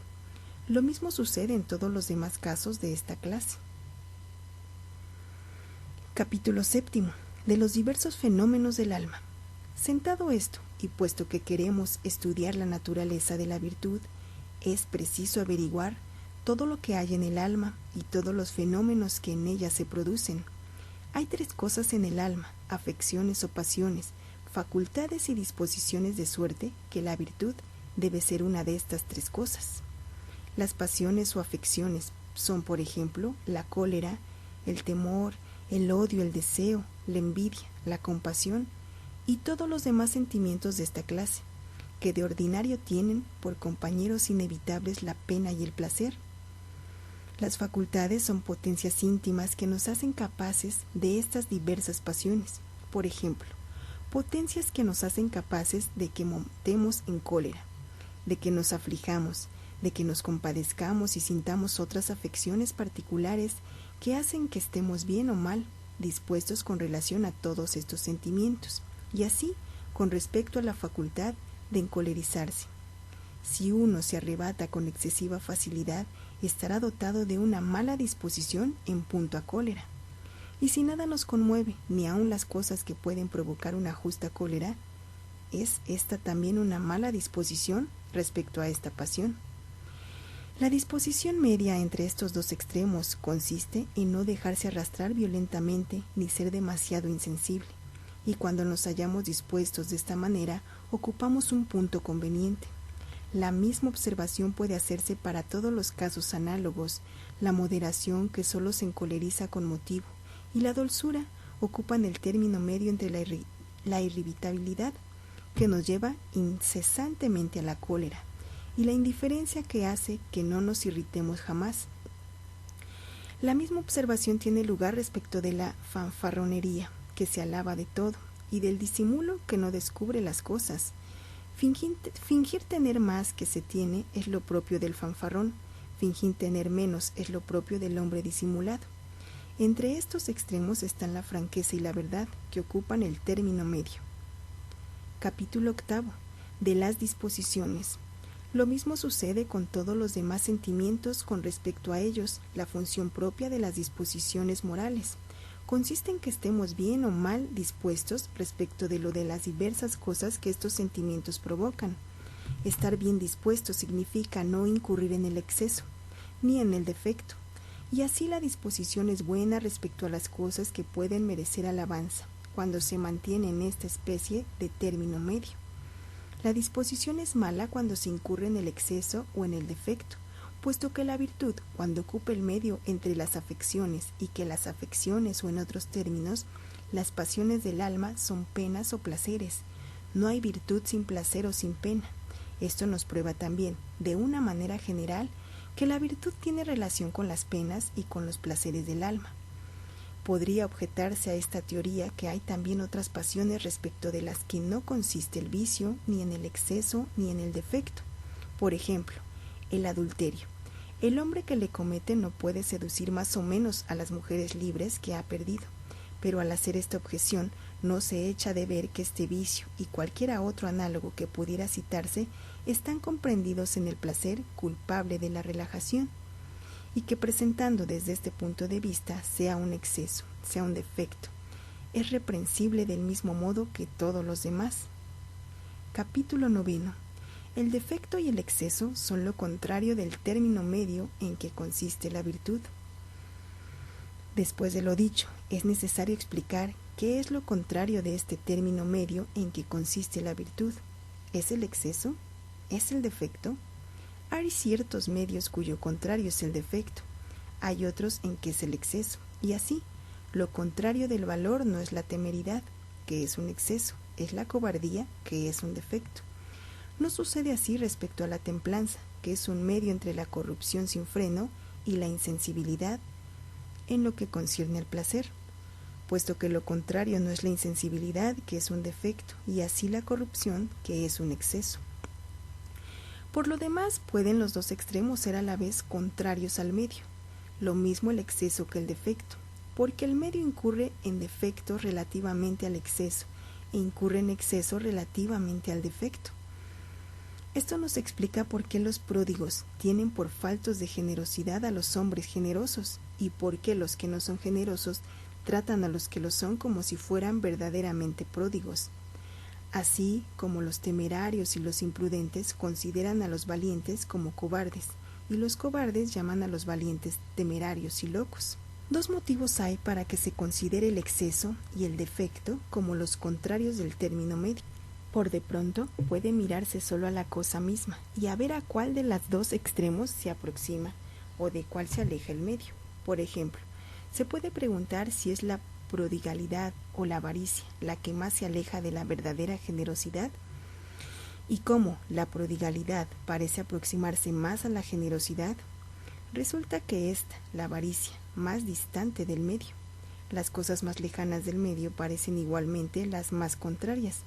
Lo mismo sucede en todos los demás casos de esta clase. Capítulo 7. De los diversos fenómenos del alma. Sentado esto, y puesto que queremos estudiar la naturaleza de la virtud, es preciso averiguar todo lo que hay en el alma y todos los fenómenos que en ella se producen. Hay 3 cosas en el alma, afecciones o pasiones, facultades y disposiciones de suerte que la virtud debe ser una de estas 3 cosas. Las pasiones o afecciones son, por ejemplo, la cólera, el temor, el odio, el deseo, la envidia, la compasión y todos los demás sentimientos de esta clase, que de ordinario tienen por compañeros inevitables la pena y el placer. Las facultades son potencias íntimas que nos hacen capaces de estas diversas pasiones. Por ejemplo, potencias que nos hacen capaces de que montemos en cólera, de que nos aflijamos, de que nos compadezcamos y sintamos otras afecciones particulares que hacen que estemos bien o mal dispuestos con relación a todos estos sentimientos, y así con respecto a la facultad de encolerizarse. Si uno se arrebata con excesiva facilidad, estará dotado de una mala disposición en punto a cólera. Y si nada nos conmueve, ni aun las cosas que pueden provocar una justa cólera, es esta también una mala disposición respecto a esta pasión. La disposición media entre estos 2 extremos consiste en no dejarse arrastrar violentamente ni ser demasiado insensible, y cuando nos hallamos dispuestos de esta manera, ocupamos un punto conveniente. La misma observación puede hacerse para todos los casos análogos. La moderación, que solo se encoleriza con motivo, y la dulzura ocupan el término medio entre la irritabilidad, que nos lleva incesantemente a la cólera, y la indiferencia, que hace que no nos irritemos jamás. La misma observación tiene lugar respecto de la fanfarronería, que se alaba de todo, y del disimulo, que no descubre las cosas. Fingir tener más que se tiene es lo propio del fanfarrón, fingir tener menos es lo propio del hombre disimulado. Entre estos extremos están la franqueza y la verdad, que ocupan el término medio. Capítulo 8. De las disposiciones. Lo mismo sucede con todos los demás sentimientos con respecto a ellos. La función propia de las disposiciones morales consiste en que estemos bien o mal dispuestos respecto de lo de las diversas cosas que estos sentimientos provocan. Estar bien dispuesto significa no incurrir en el exceso, ni en el defecto, y así la disposición es buena respecto a las cosas que pueden merecer alabanza, cuando se mantiene en esta especie de término medio. La disposición es mala cuando se incurre en el exceso o en el defecto, puesto que la virtud, cuando ocupa el medio entre las afecciones y que las afecciones o en otros términos, las pasiones del alma son penas o placeres. No hay virtud sin placer o sin pena. Esto nos prueba también, de una manera general, que la virtud tiene relación con las penas y con los placeres del alma. Podría objetarse a esta teoría que hay también otras pasiones respecto de las que no consiste el vicio, ni en el exceso, ni en el defecto. Por ejemplo, el adulterio. El hombre que le comete no puede seducir más o menos a las mujeres libres que ha perdido, pero al hacer esta objeción no se echa de ver que este vicio y cualquiera otro análogo que pudiera citarse están comprendidos en el placer culpable de la relajación, y que presentando desde este punto de vista sea un exceso, sea un defecto, es reprensible del mismo modo que todos los demás. Capítulo 9. El defecto y el exceso son lo contrario del término medio en que consiste la virtud. Después de lo dicho, es necesario explicar qué es lo contrario de este término medio en que consiste la virtud. ¿Es el exceso? ¿Es el defecto? Hay ciertos medios cuyo contrario es el defecto, hay otros en que es el exceso, y así, lo contrario del valor no es la temeridad, que es un exceso, es la cobardía, que es un defecto. No sucede así respecto a la templanza, que es un medio entre la corrupción sin freno y la insensibilidad en lo que concierne al placer, puesto que lo contrario no es la insensibilidad, que es un defecto, y así la corrupción, que es un exceso. Por lo demás, pueden los dos extremos ser a la vez contrarios al medio, lo mismo el exceso que el defecto, porque el medio incurre en defecto relativamente al exceso e incurre en exceso relativamente al defecto. Esto nos explica por qué los pródigos tienen por faltos de generosidad a los hombres generosos y por qué los que no son generosos tratan a los que lo son como si fueran verdaderamente pródigos. Así como los temerarios y los imprudentes consideran a los valientes como cobardes, y los cobardes llaman a los valientes temerarios y locos. Dos motivos hay para que se considere el exceso y el defecto como los contrarios del término medio. Por de pronto puede mirarse solo a la cosa misma y a ver a cuál de los dos extremos se aproxima o de cuál se aleja el medio. Por ejemplo, se puede preguntar si es la prodigalidad o la avaricia la que más se aleja de la verdadera generosidad, y cómo la prodigalidad parece aproximarse más a la generosidad. Resulta que esta, la avaricia, más distante del medio. Las cosas más lejanas del medio parecen igualmente las más contrarias,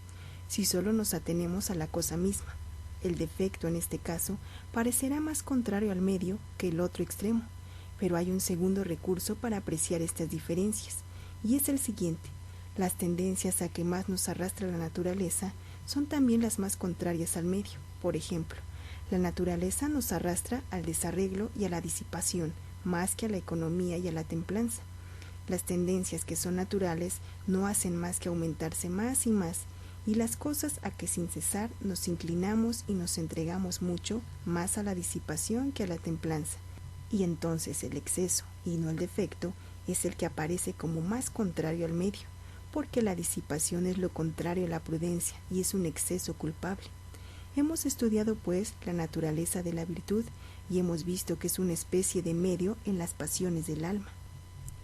si solo nos atenemos a la cosa misma. El defecto, en este caso, parecerá más contrario al medio que el otro extremo, pero hay un segundo recurso para apreciar estas diferencias, y es el siguiente: las tendencias a que más nos arrastra la naturaleza son también las más contrarias al medio. Por ejemplo, la naturaleza nos arrastra al desarreglo y a la disipación, más que a la economía y a la templanza. Las tendencias que son naturales no hacen más que aumentarse más y más, y las cosas a que sin cesar nos inclinamos y nos entregamos mucho más a la disipación que a la templanza, y entonces el exceso, y no el defecto, es el que aparece como más contrario al medio, porque la disipación es lo contrario a la prudencia y es un exceso culpable. Hemos estudiado, pues, la naturaleza de la virtud y hemos visto que es una especie de medio en las pasiones del alma.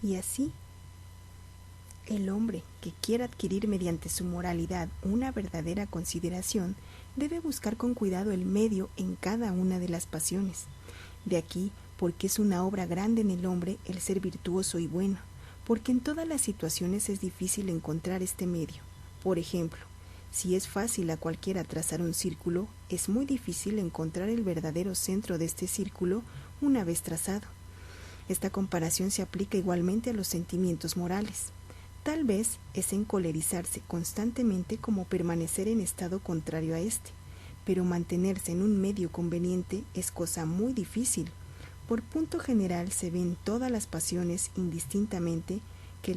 Y así, el hombre que quiera adquirir mediante su moralidad una verdadera consideración debe buscar con cuidado el medio en cada una de las pasiones. De aquí, porque es una obra grande en el hombre el ser virtuoso y bueno, porque en todas las situaciones es difícil encontrar este medio. Por ejemplo, Si es fácil a cualquiera trazar un círculo, es muy difícil encontrar el verdadero centro de este círculo una vez trazado. Esta comparación se aplica igualmente a los sentimientos morales. Tal vez es encolerizarse constantemente como permanecer en estado contrario a este, pero mantenerse en un medio conveniente es cosa muy difícil. Por punto general se ven todas las pasiones indistintamente que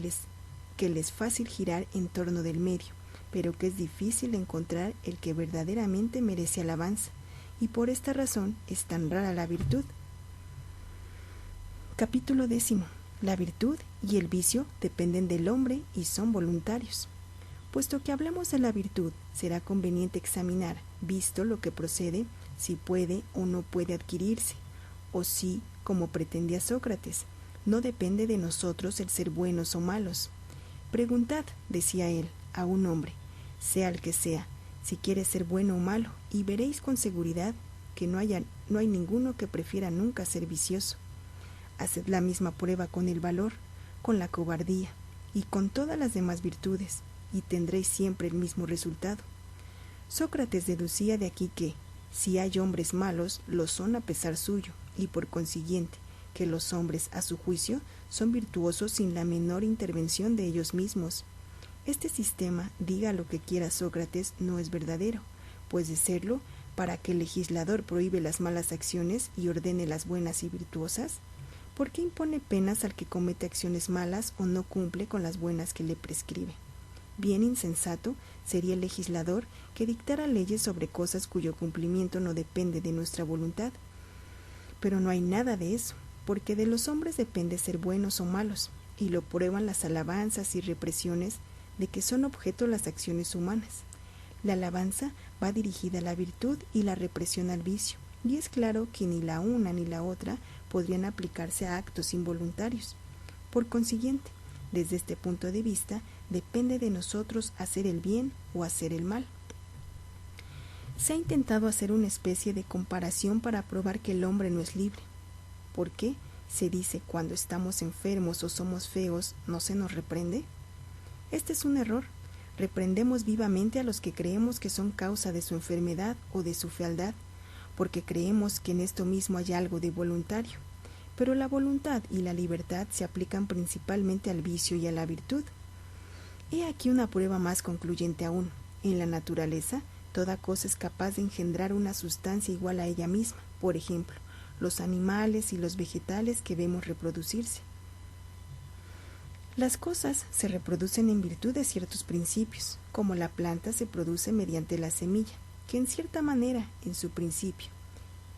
les fácil girar en torno del medio, pero que es difícil encontrar el que verdaderamente merece alabanza, y por esta razón es tan rara la virtud. Capítulo 10. La virtud y el vicio dependen del hombre y son voluntarios. Puesto que hablamos de la virtud, será conveniente examinar, visto lo que procede, si puede o no puede adquirirse, o si, como pretendía Sócrates, no depende de nosotros el ser buenos o malos. Preguntad, decía él, a un hombre, sea el que sea, si quiere ser bueno o malo, y veréis con seguridad que no hay ninguno que prefiera nunca ser vicioso. Haced la misma prueba con el valor, con la cobardía y con todas las demás virtudes, y tendréis siempre el mismo resultado. Sócrates deducía de aquí que, si hay hombres malos, lo son a pesar suyo, y por consiguiente, que los hombres, a su juicio, son virtuosos sin la menor intervención de ellos mismos. Este sistema, diga lo que quiera Sócrates, no es verdadero, pues de serlo, ¿para que el legislador prohíbe las malas acciones y ordene las buenas y virtuosas? ¿Por qué impone penas al que comete acciones malas o no cumple con las buenas que le prescribe? Bien insensato sería el legislador que dictara leyes sobre cosas cuyo cumplimiento no depende de nuestra voluntad. Pero no hay nada de eso, porque de los hombres depende ser buenos o malos, y lo prueban las alabanzas y represiones de que son objeto las acciones humanas. La alabanza va dirigida a la virtud y la represión al vicio, y es claro que ni la una ni la otra podrían aplicarse a actos involuntarios. Por consiguiente, desde este punto de vista, depende de nosotros hacer el bien o hacer el mal. Se ha intentado hacer una especie de comparación para probar que el hombre no es libre. ¿Por qué? Se dice, cuando estamos enfermos o somos feos, ¿no se nos reprende? Este es un error. Reprendemos vivamente a los que creemos que son causa de su enfermedad o de su fealdad, porque creemos que en esto mismo hay algo de voluntario. Pero la voluntad y la libertad se aplican principalmente al vicio y a la virtud. He aquí una prueba más concluyente aún. En la naturaleza, toda cosa es capaz de engendrar una sustancia igual a ella misma, por ejemplo, los animales y los vegetales que vemos reproducirse. Las cosas se reproducen en virtud de ciertos principios, como la planta se produce mediante la semilla, que en cierta manera, en su principio,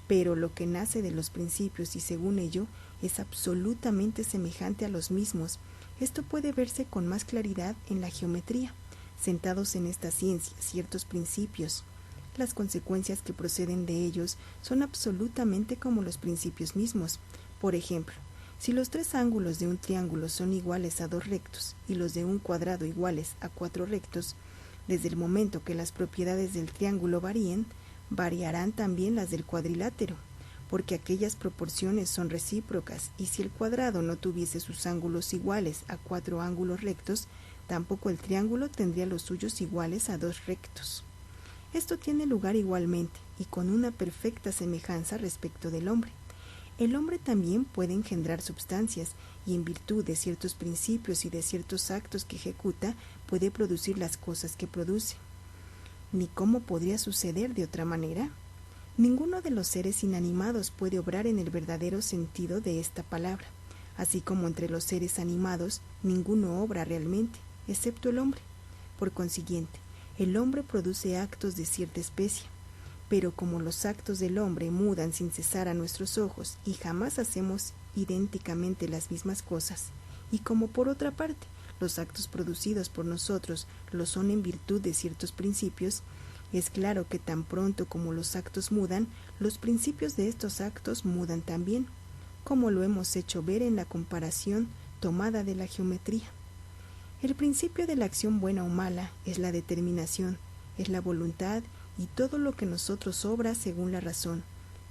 pero lo que nace de los principios y según ello es absolutamente semejante a los mismos. Esto puede verse con más claridad en la geometría. Sentados en esta ciencia ciertos principios, las consecuencias que proceden de ellos son absolutamente como los principios mismos. Por ejemplo, si los tres ángulos de un triángulo son iguales a 2 rectos y los de un cuadrado iguales a 4 rectos, desde el momento que las propiedades del triángulo varíen, variarán también las del cuadrilátero, porque aquellas proporciones son recíprocas, y si el cuadrado no tuviese sus ángulos iguales a 4 ángulos rectos, tampoco el triángulo tendría los suyos iguales a 2 rectos. Esto tiene lugar igualmente, y con una perfecta semejanza respecto del hombre. El hombre también puede engendrar substancias, y en virtud de ciertos principios y de ciertos actos que ejecuta, puede producir las cosas que produce. ¿Ni cómo podría suceder de otra manera? Ninguno de los seres inanimados puede obrar en el verdadero sentido de esta palabra, así como entre los seres animados ninguno obra realmente, excepto el hombre. Por consiguiente, el hombre produce actos de cierta especie, pero como los actos del hombre mudan sin cesar a nuestros ojos y jamás hacemos idénticamente las mismas cosas, y como por otra parte los actos producidos por nosotros lo son en virtud de ciertos principios, es claro que tan pronto como los actos mudan, los principios de estos actos mudan también, como lo hemos hecho ver en la comparación tomada de la geometría. El principio de la acción buena o mala es la determinación, es la voluntad y todo lo que nosotros obra según la razón,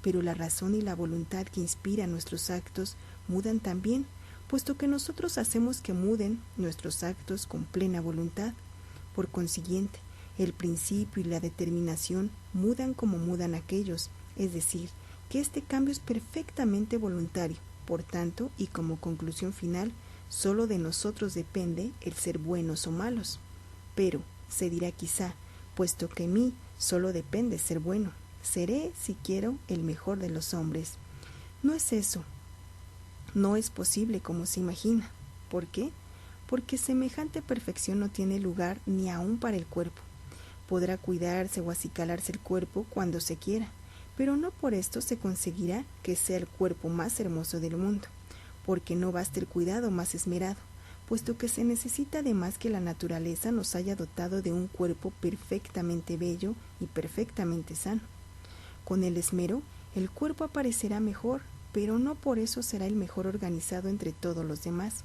pero la razón y la voluntad que inspiran nuestros actos mudan también, puesto que nosotros hacemos que muden nuestros actos con plena voluntad. Por consiguiente, El principio y la determinación mudan como mudan aquellos, es decir, que este cambio es perfectamente voluntario. Por tanto, y como conclusión final, solo de nosotros depende el ser buenos o malos. Pero, se dirá quizá, puesto que en mí solo depende ser bueno, seré, si quiero, el mejor de los hombres. No es eso. No es posible como se imagina. ¿Por qué? Porque semejante perfección no tiene lugar ni aun para el cuerpo. Podrá cuidarse o acicalarse el cuerpo cuando se quiera, pero no por esto se conseguirá que sea el cuerpo más hermoso del mundo, porque no basta el cuidado más esmerado, puesto que se necesita además que la naturaleza nos haya dotado de un cuerpo perfectamente bello y perfectamente sano. Con el esmero, el cuerpo aparecerá mejor, pero no por eso será el mejor organizado entre todos los demás.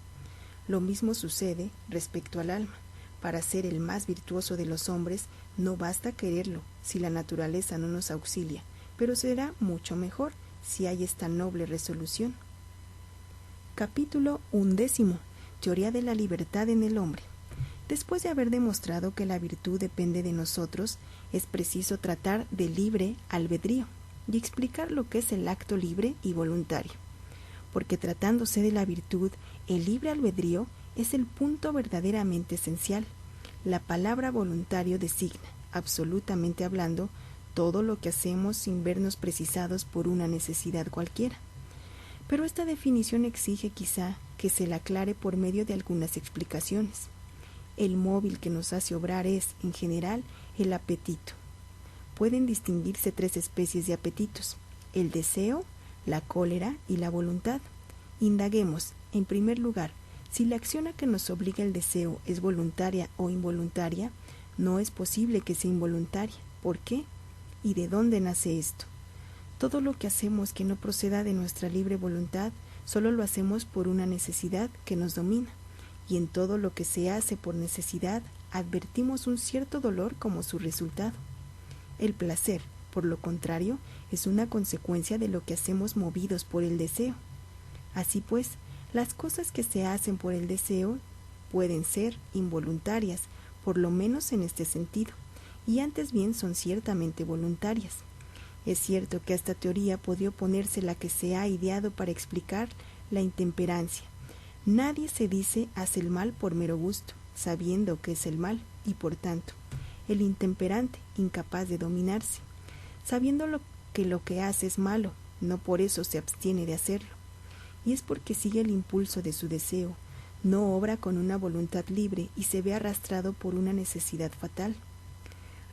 Lo mismo sucede respecto al alma. Para ser el más virtuoso de los hombres, no basta quererlo, si la naturaleza no nos auxilia, pero será mucho mejor si hay esta noble resolución. Capítulo 11. Teoría de la libertad en el hombre. Después de haber demostrado que la virtud depende de nosotros, es preciso tratar de libre albedrío y explicar lo que es el acto libre y voluntario. Porque tratándose de la virtud, el libre albedrío es el punto verdaderamente esencial. La palabra voluntario designa, absolutamente hablando, todo lo que hacemos sin vernos precisados por una necesidad cualquiera. Pero esta definición exige quizá que se la aclare por medio de algunas explicaciones. El móvil que nos hace obrar es, en general, el apetito. Pueden distinguirse 3 especies de apetitos: el deseo, la cólera y la voluntad. Indaguemos, en primer lugar, si la acción a que nos obliga el deseo es voluntaria o involuntaria. No es posible que sea involuntaria. ¿Por qué? ¿Y de dónde nace esto? Todo lo que hacemos que no proceda de nuestra libre voluntad, solo lo hacemos por una necesidad que nos domina, y en todo lo que se hace por necesidad, advertimos un cierto dolor como su resultado. El placer, por lo contrario, es una consecuencia de lo que hacemos movidos por el deseo. Así pues, las cosas que se hacen por el deseo pueden ser involuntarias, por lo menos en este sentido, y antes bien son ciertamente voluntarias. Es cierto que a esta teoría podría oponerse la que se ha ideado para explicar la intemperancia. Nadie se dice hace el mal por mero gusto, sabiendo que es el mal, y por tanto, el intemperante, incapaz de dominarse, sabiendo lo que hace es malo, no por eso se abstiene de hacerlo. Y es porque sigue el impulso de su deseo, no obra con una voluntad libre y se ve arrastrado por una necesidad fatal.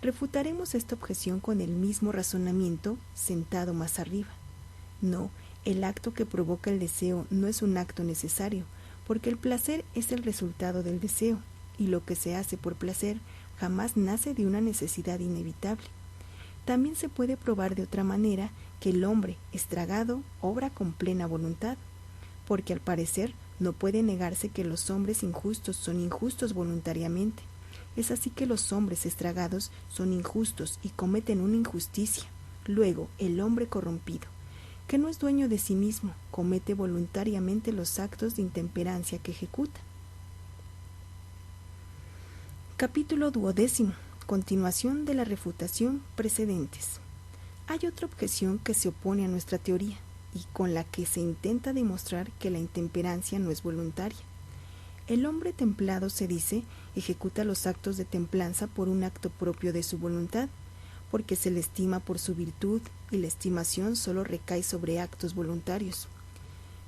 Refutaremos esta objeción con el mismo razonamiento sentado más arriba. No, el acto que provoca el deseo no es un acto necesario, porque el placer es el resultado del deseo, y lo que se hace por placer jamás nace de una necesidad inevitable. También se puede probar de otra manera que el hombre estragado obra con plena voluntad, porque al parecer no puede negarse que los hombres injustos son injustos voluntariamente. Es así que los hombres estragados son injustos y cometen una injusticia. Luego, el hombre corrompido, que no es dueño de sí mismo, comete voluntariamente los actos de intemperancia que ejecuta. Capítulo 12. Continuación de la refutación precedentes. Hay otra objeción que se opone a nuestra teoría y con la que se intenta demostrar que la intemperancia no es voluntaria. El hombre templado, se dice, ejecuta los actos de templanza por un acto propio de su voluntad, porque se le estima por su virtud y la estimación solo recae sobre actos voluntarios.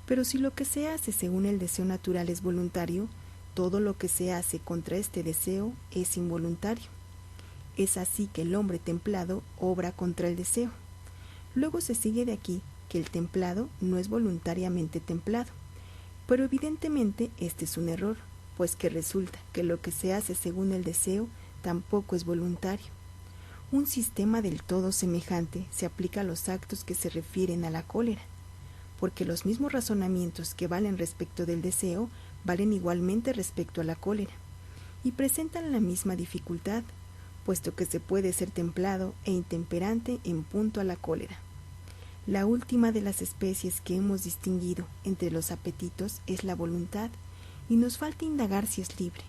Pero si lo que se hace según el deseo natural es voluntario, todo lo que se hace contra este deseo es involuntario. Es así que el hombre templado obra contra el deseo. Luego se sigue de aquí que el templado no es voluntariamente templado. Pero evidentemente este es un error, pues que resulta que lo que se hace según el deseo tampoco es voluntario. Un sistema del todo semejante se aplica a los actos que se refieren a la cólera, porque los mismos razonamientos que valen respecto del deseo valen igualmente respecto a la cólera, y presentan la misma dificultad, puesto que se puede ser templado e intemperante en punto a la cólera. La última de las especies que hemos distinguido entre los apetitos es la voluntad, y nos falta indagar si es libre.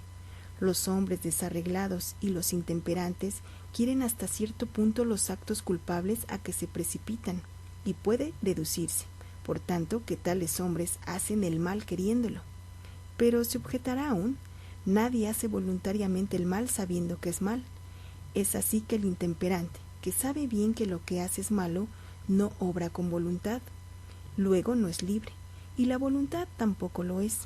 Los hombres desarreglados y los intemperantes quieren hasta cierto punto los actos culpables a que se precipitan, y puede deducirse, por tanto, que tales hombres hacen el mal queriéndolo. Pero se objetará aún, nadie hace voluntariamente el mal sabiendo que es mal. Es así que el intemperante, que sabe bien que lo que hace es malo, no obra con voluntad. Luego no es libre, y la voluntad tampoco lo es.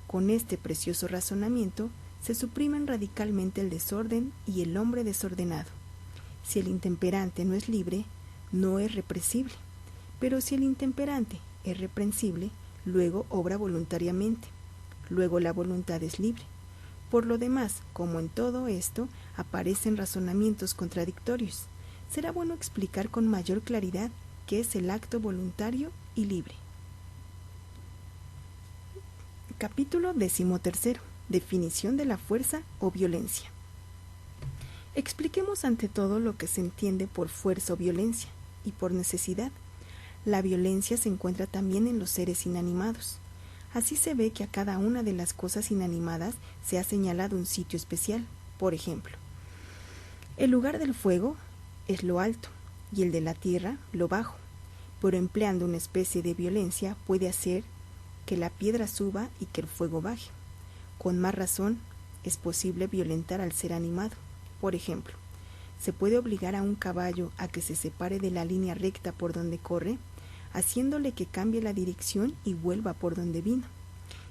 Con este precioso razonamiento se suprimen radicalmente el desorden y el hombre desordenado. Si el intemperante no es libre, no es represible. Pero si el intemperante es reprensible, luego obra voluntariamente. Luego la voluntad es libre. Por lo demás, como en todo esto, aparecen razonamientos contradictorios. Será bueno explicar con mayor claridad qué es el acto voluntario y libre. Capítulo 13. Definición de la fuerza o violencia. Expliquemos ante todo lo que se entiende por fuerza o violencia, y por necesidad. La violencia se encuentra también en los seres inanimados. Así se ve que a cada una de las cosas inanimadas se ha señalado un sitio especial. Por ejemplo, el lugar del fuego es lo alto y el de la tierra lo bajo, pero empleando una especie de violencia puede hacer que la piedra suba y que el fuego baje. Con más razón es posible violentar al ser animado. Por ejemplo, se puede obligar a un caballo a que se separe de la línea recta por donde corre, haciéndole que cambie la dirección y vuelva por donde vino.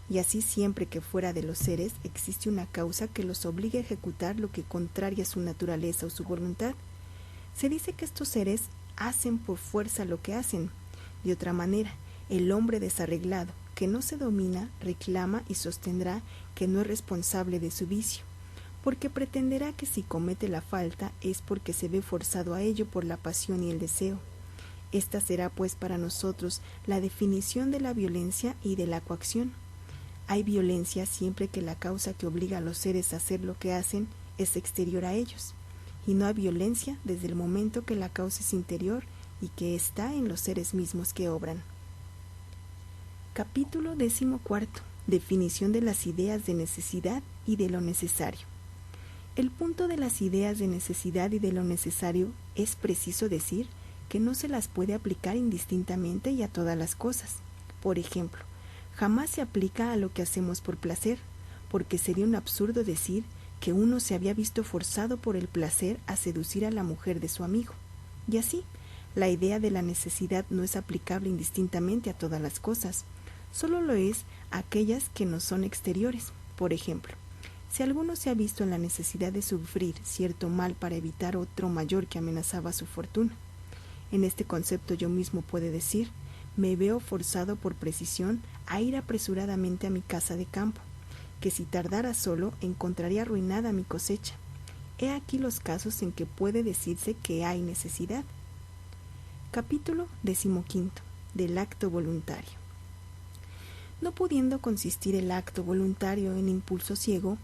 Y así siempre que fuera de los seres existe una causa que los obligue a ejecutar lo que contraria a su naturaleza o su voluntad. Se dice que estos seres hacen por fuerza lo que hacen. De otra manera, el hombre desarreglado, que no se domina, reclama y sostendrá que no es responsable de su vicio, porque pretenderá que si comete la falta es porque se ve forzado a ello por la pasión y el deseo. Esta será pues para nosotros la definición de la violencia y de la coacción. Hay violencia siempre que la causa que obliga a los seres a hacer lo que hacen es exterior a ellos, y no hay violencia desde el momento que la causa es interior y que está en los seres mismos que obran. Capítulo 14. Definición de las ideas de necesidad y de lo necesario. El punto de las ideas de necesidad y de lo necesario es preciso decir que no se las puede aplicar indistintamente y a todas las cosas. Por ejemplo, jamás se aplica a lo que hacemos por placer, porque sería un absurdo decir que uno se había visto forzado por el placer a seducir a la mujer de su amigo. Y así, la idea de la necesidad no es aplicable indistintamente a todas las cosas, solo lo es a aquellas que no son exteriores. Por ejemplo, si alguno se ha visto en la necesidad de sufrir cierto mal para evitar otro mayor que amenazaba su fortuna. En este concepto yo mismo puedo decir, me veo forzado por precisión a ir apresuradamente a mi casa de campo, que si tardara solo encontraría arruinada mi cosecha. He aquí los casos en que puede decirse que hay necesidad. Capítulo 15. Del acto voluntario. No pudiendo consistir el acto voluntario en impulso ciego,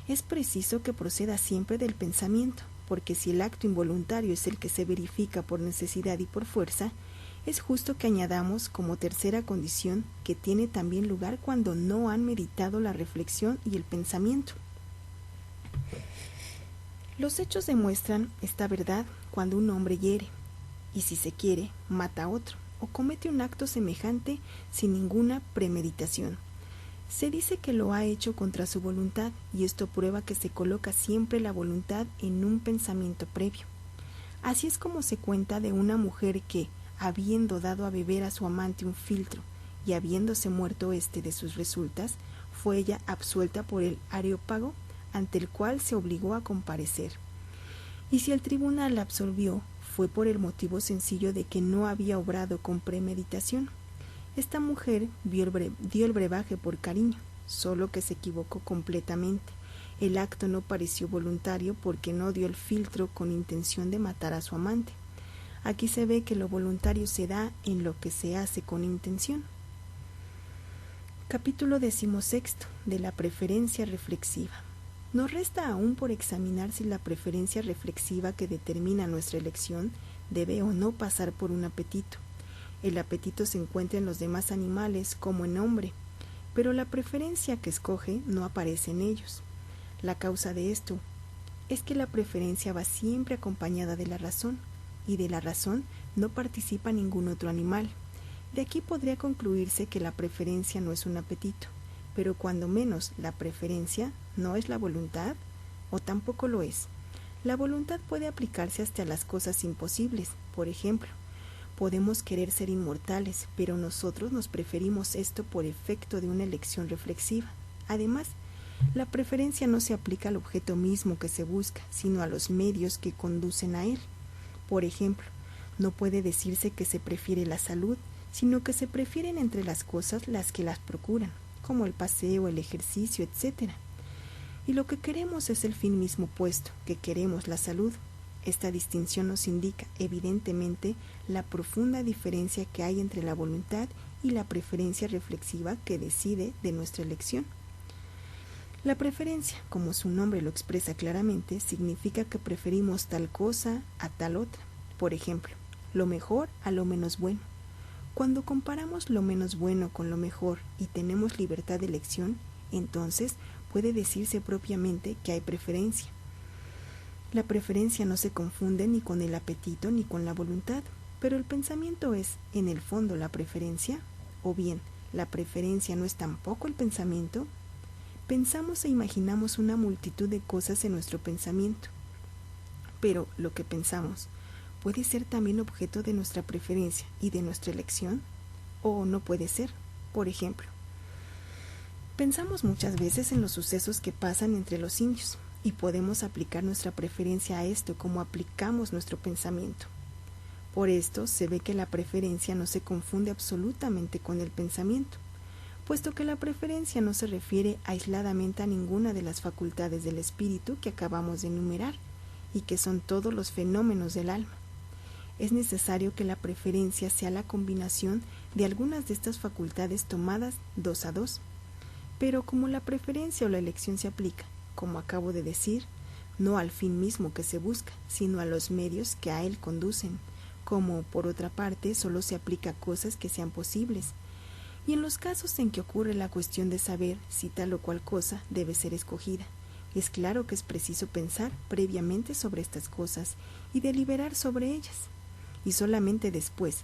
es preciso que proceda siempre del pensamiento, porque si el acto involuntario es el que se verifica por necesidad y por fuerza, es justo que añadamos como tercera condición que tiene también lugar cuando no han meditado la reflexión y el pensamiento. Los hechos demuestran esta verdad cuando un hombre hiere, y si se quiere, mata a otro, o comete un acto semejante sin ninguna premeditación. Se dice que lo ha hecho contra su voluntad, y esto prueba que se coloca siempre la voluntad en un pensamiento previo. Así es como se cuenta de una mujer que, habiendo dado a beber a su amante un filtro, y habiéndose muerto éste de sus resultas, fue ella absuelta por el Areópago, ante el cual se obligó a comparecer. Y si el tribunal la absolvió, fue por el motivo sencillo de que no había obrado con premeditación. Esta mujer dio el brebaje por cariño, solo que se equivocó completamente. El acto no pareció voluntario porque no dio el filtro con intención de matar a su amante. Aquí se ve que lo voluntario se da en lo que se hace con intención. Capítulo 16. De la preferencia reflexiva. Nos resta aún por examinar si la preferencia reflexiva que determina nuestra elección debe o no pasar por un apetito. El apetito se encuentra en los demás animales como en hombre, pero la preferencia que escoge no aparece en ellos. La causa de esto es que la preferencia va siempre acompañada de la razón, y de la razón no participa ningún otro animal. De aquí podría concluirse que la preferencia no es un apetito, pero cuando menos la preferencia no es la voluntad, o tampoco lo es. La voluntad puede aplicarse hasta las cosas imposibles. Por ejemplo, podemos querer ser inmortales, pero nosotros nos preferimos esto por efecto de una elección reflexiva. Además, la preferencia no se aplica al objeto mismo que se busca, sino a los medios que conducen a él. Por ejemplo, no puede decirse que se prefiere la salud, sino que se prefieren entre las cosas las que las procuran, como el paseo, el ejercicio, etc. Y lo que queremos es el fin mismo puesto, que queremos la salud. Esta distinción nos indica, evidentemente, la profunda diferencia que hay entre la voluntad y la preferencia reflexiva que decide de nuestra elección. La preferencia, como su nombre lo expresa claramente, significa que preferimos tal cosa a tal otra. Por ejemplo, lo mejor a lo menos bueno. Cuando comparamos lo menos bueno con lo mejor y tenemos libertad de elección, entonces puede decirse propiamente que hay preferencia. La preferencia no se confunde ni con el apetito ni con la voluntad, pero el pensamiento es, en el fondo, la preferencia, o bien, la preferencia no es tampoco el pensamiento. Pensamos e imaginamos una multitud de cosas en nuestro pensamiento, pero lo que pensamos puede ser también objeto de nuestra preferencia y de nuestra elección, o no puede ser. Por ejemplo, pensamos muchas veces en los sucesos que pasan entre los indios, y podemos aplicar nuestra preferencia a esto como aplicamos nuestro pensamiento. Por esto se ve que la preferencia no se confunde absolutamente con el pensamiento, puesto que la preferencia no se refiere aisladamente a ninguna de las facultades del espíritu que acabamos de enumerar, y que son todos los fenómenos del alma. Es necesario que la preferencia sea la combinación de algunas de estas facultades tomadas dos a dos, pero como la preferencia o la elección se aplica, como acabo de decir, no al fin mismo que se busca, sino a los medios que a él conducen, como, por otra parte, solo se aplica a cosas que sean posibles, y en los casos en que ocurre la cuestión de saber si tal o cual cosa debe ser escogida, es claro que es preciso pensar previamente sobre estas cosas y deliberar sobre ellas, y solamente después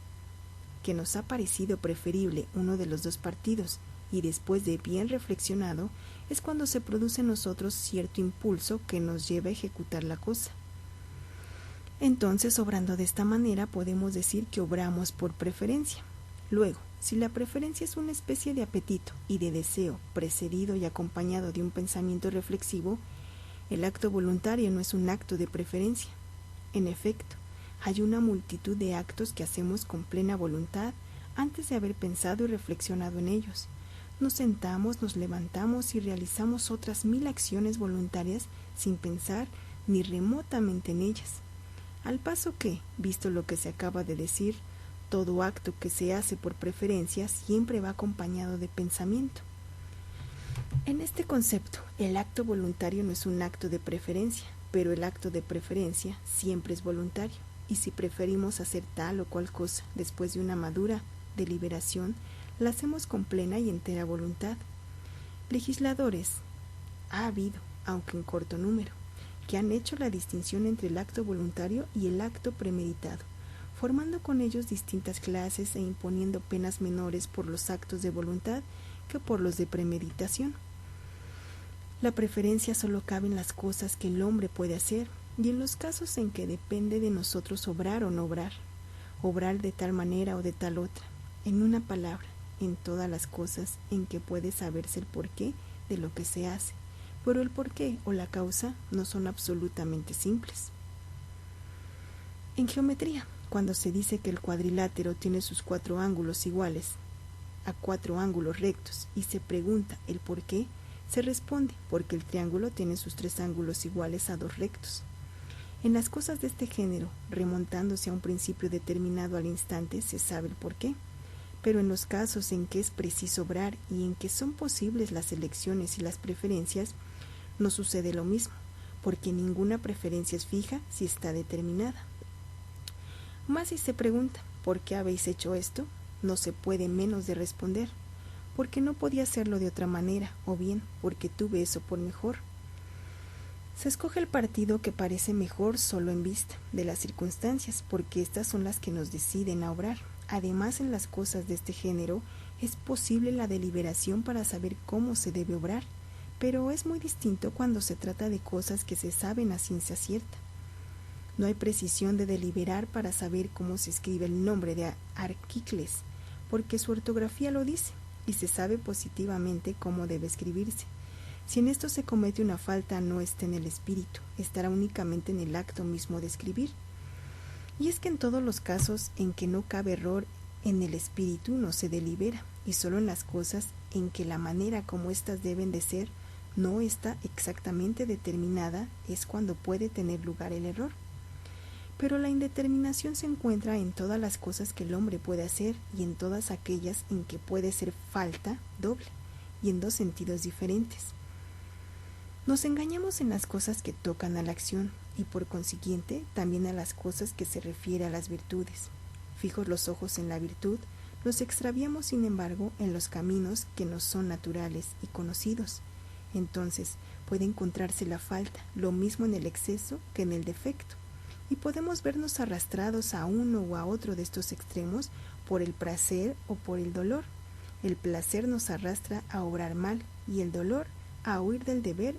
que nos ha parecido preferible uno de los dos partidos, y después de bien reflexionado, es cuando se produce en nosotros cierto impulso que nos lleva a ejecutar la cosa. Entonces, obrando de esta manera, podemos decir que obramos por preferencia. Luego, si la preferencia es una especie de apetito y de deseo precedido y acompañado de un pensamiento reflexivo, el acto voluntario no es un acto de preferencia. En efecto, hay una multitud de actos que hacemos con plena voluntad antes de haber pensado y reflexionado en ellos. Nos sentamos, nos levantamos y realizamos otras 1000 acciones voluntarias sin pensar ni remotamente en ellas. Al paso que, visto lo que se acaba de decir, todo acto que se hace por preferencia siempre va acompañado de pensamiento. En este concepto, el acto voluntario no es un acto de preferencia, pero el acto de preferencia siempre es voluntario, y si preferimos hacer tal o cual cosa después de una madura deliberación, la hacemos con plena y entera voluntad. Legisladores ha habido, aunque en corto número, que han hecho la distinción entre el acto voluntario y el acto premeditado, formando con ellos distintas clases e imponiendo penas menores por los actos de voluntad que por los de premeditación. La preferencia solo cabe en las cosas que el hombre puede hacer y en los casos en que depende de nosotros obrar o no obrar de tal manera o de tal otra, en una palabra, en todas las cosas en que puede saberse el porqué de lo que se hace, pero el porqué o la causa no son absolutamente simples. En geometría, cuando se dice que el cuadrilátero tiene sus 4 ángulos iguales a 4 ángulos rectos y se pregunta el por qué, se responde porque el triángulo tiene sus 3 ángulos iguales a 2 rectos. En las cosas de este género, remontándose a un principio determinado al instante, se sabe el por qué, pero en los casos en que es preciso obrar y en que son posibles las elecciones y las preferencias, no sucede lo mismo, porque ninguna preferencia es fija si está determinada. Mas si se pregunta, ¿por qué habéis hecho esto?, no se puede menos de responder, porque no podía hacerlo de otra manera, o bien porque tuve eso por mejor. Se escoge el partido que parece mejor solo en vista de las circunstancias, porque estas son las que nos deciden a obrar. Además, en las cosas de este género es posible la deliberación para saber cómo se debe obrar, pero es muy distinto cuando se trata de cosas que se saben a ciencia cierta. No hay precisión de deliberar para saber cómo se escribe el nombre de Arquicles, porque su ortografía lo dice, y se sabe positivamente cómo debe escribirse. Si en esto se comete una falta, no está en el espíritu, estará únicamente en el acto mismo de escribir. Y es que en todos los casos en que no cabe error en el espíritu no se delibera, y solo en las cosas en que la manera como éstas deben de ser no está exactamente determinada es cuando puede tener lugar el error. Pero la indeterminación se encuentra en todas las cosas que el hombre puede hacer y en todas aquellas en que puede ser falta doble, y en dos sentidos diferentes. Nos engañamos en las cosas que tocan a la acción y por consiguiente también a las cosas que se refiere a las virtudes. Fijos los ojos en la virtud, nos extraviamos sin embargo en los caminos que nos son naturales y conocidos. Entonces puede encontrarse la falta, lo mismo en el exceso que en el defecto, y podemos vernos arrastrados a uno o a otro de estos extremos por el placer o por el dolor. El placer nos arrastra a obrar mal y el dolor a huir del deber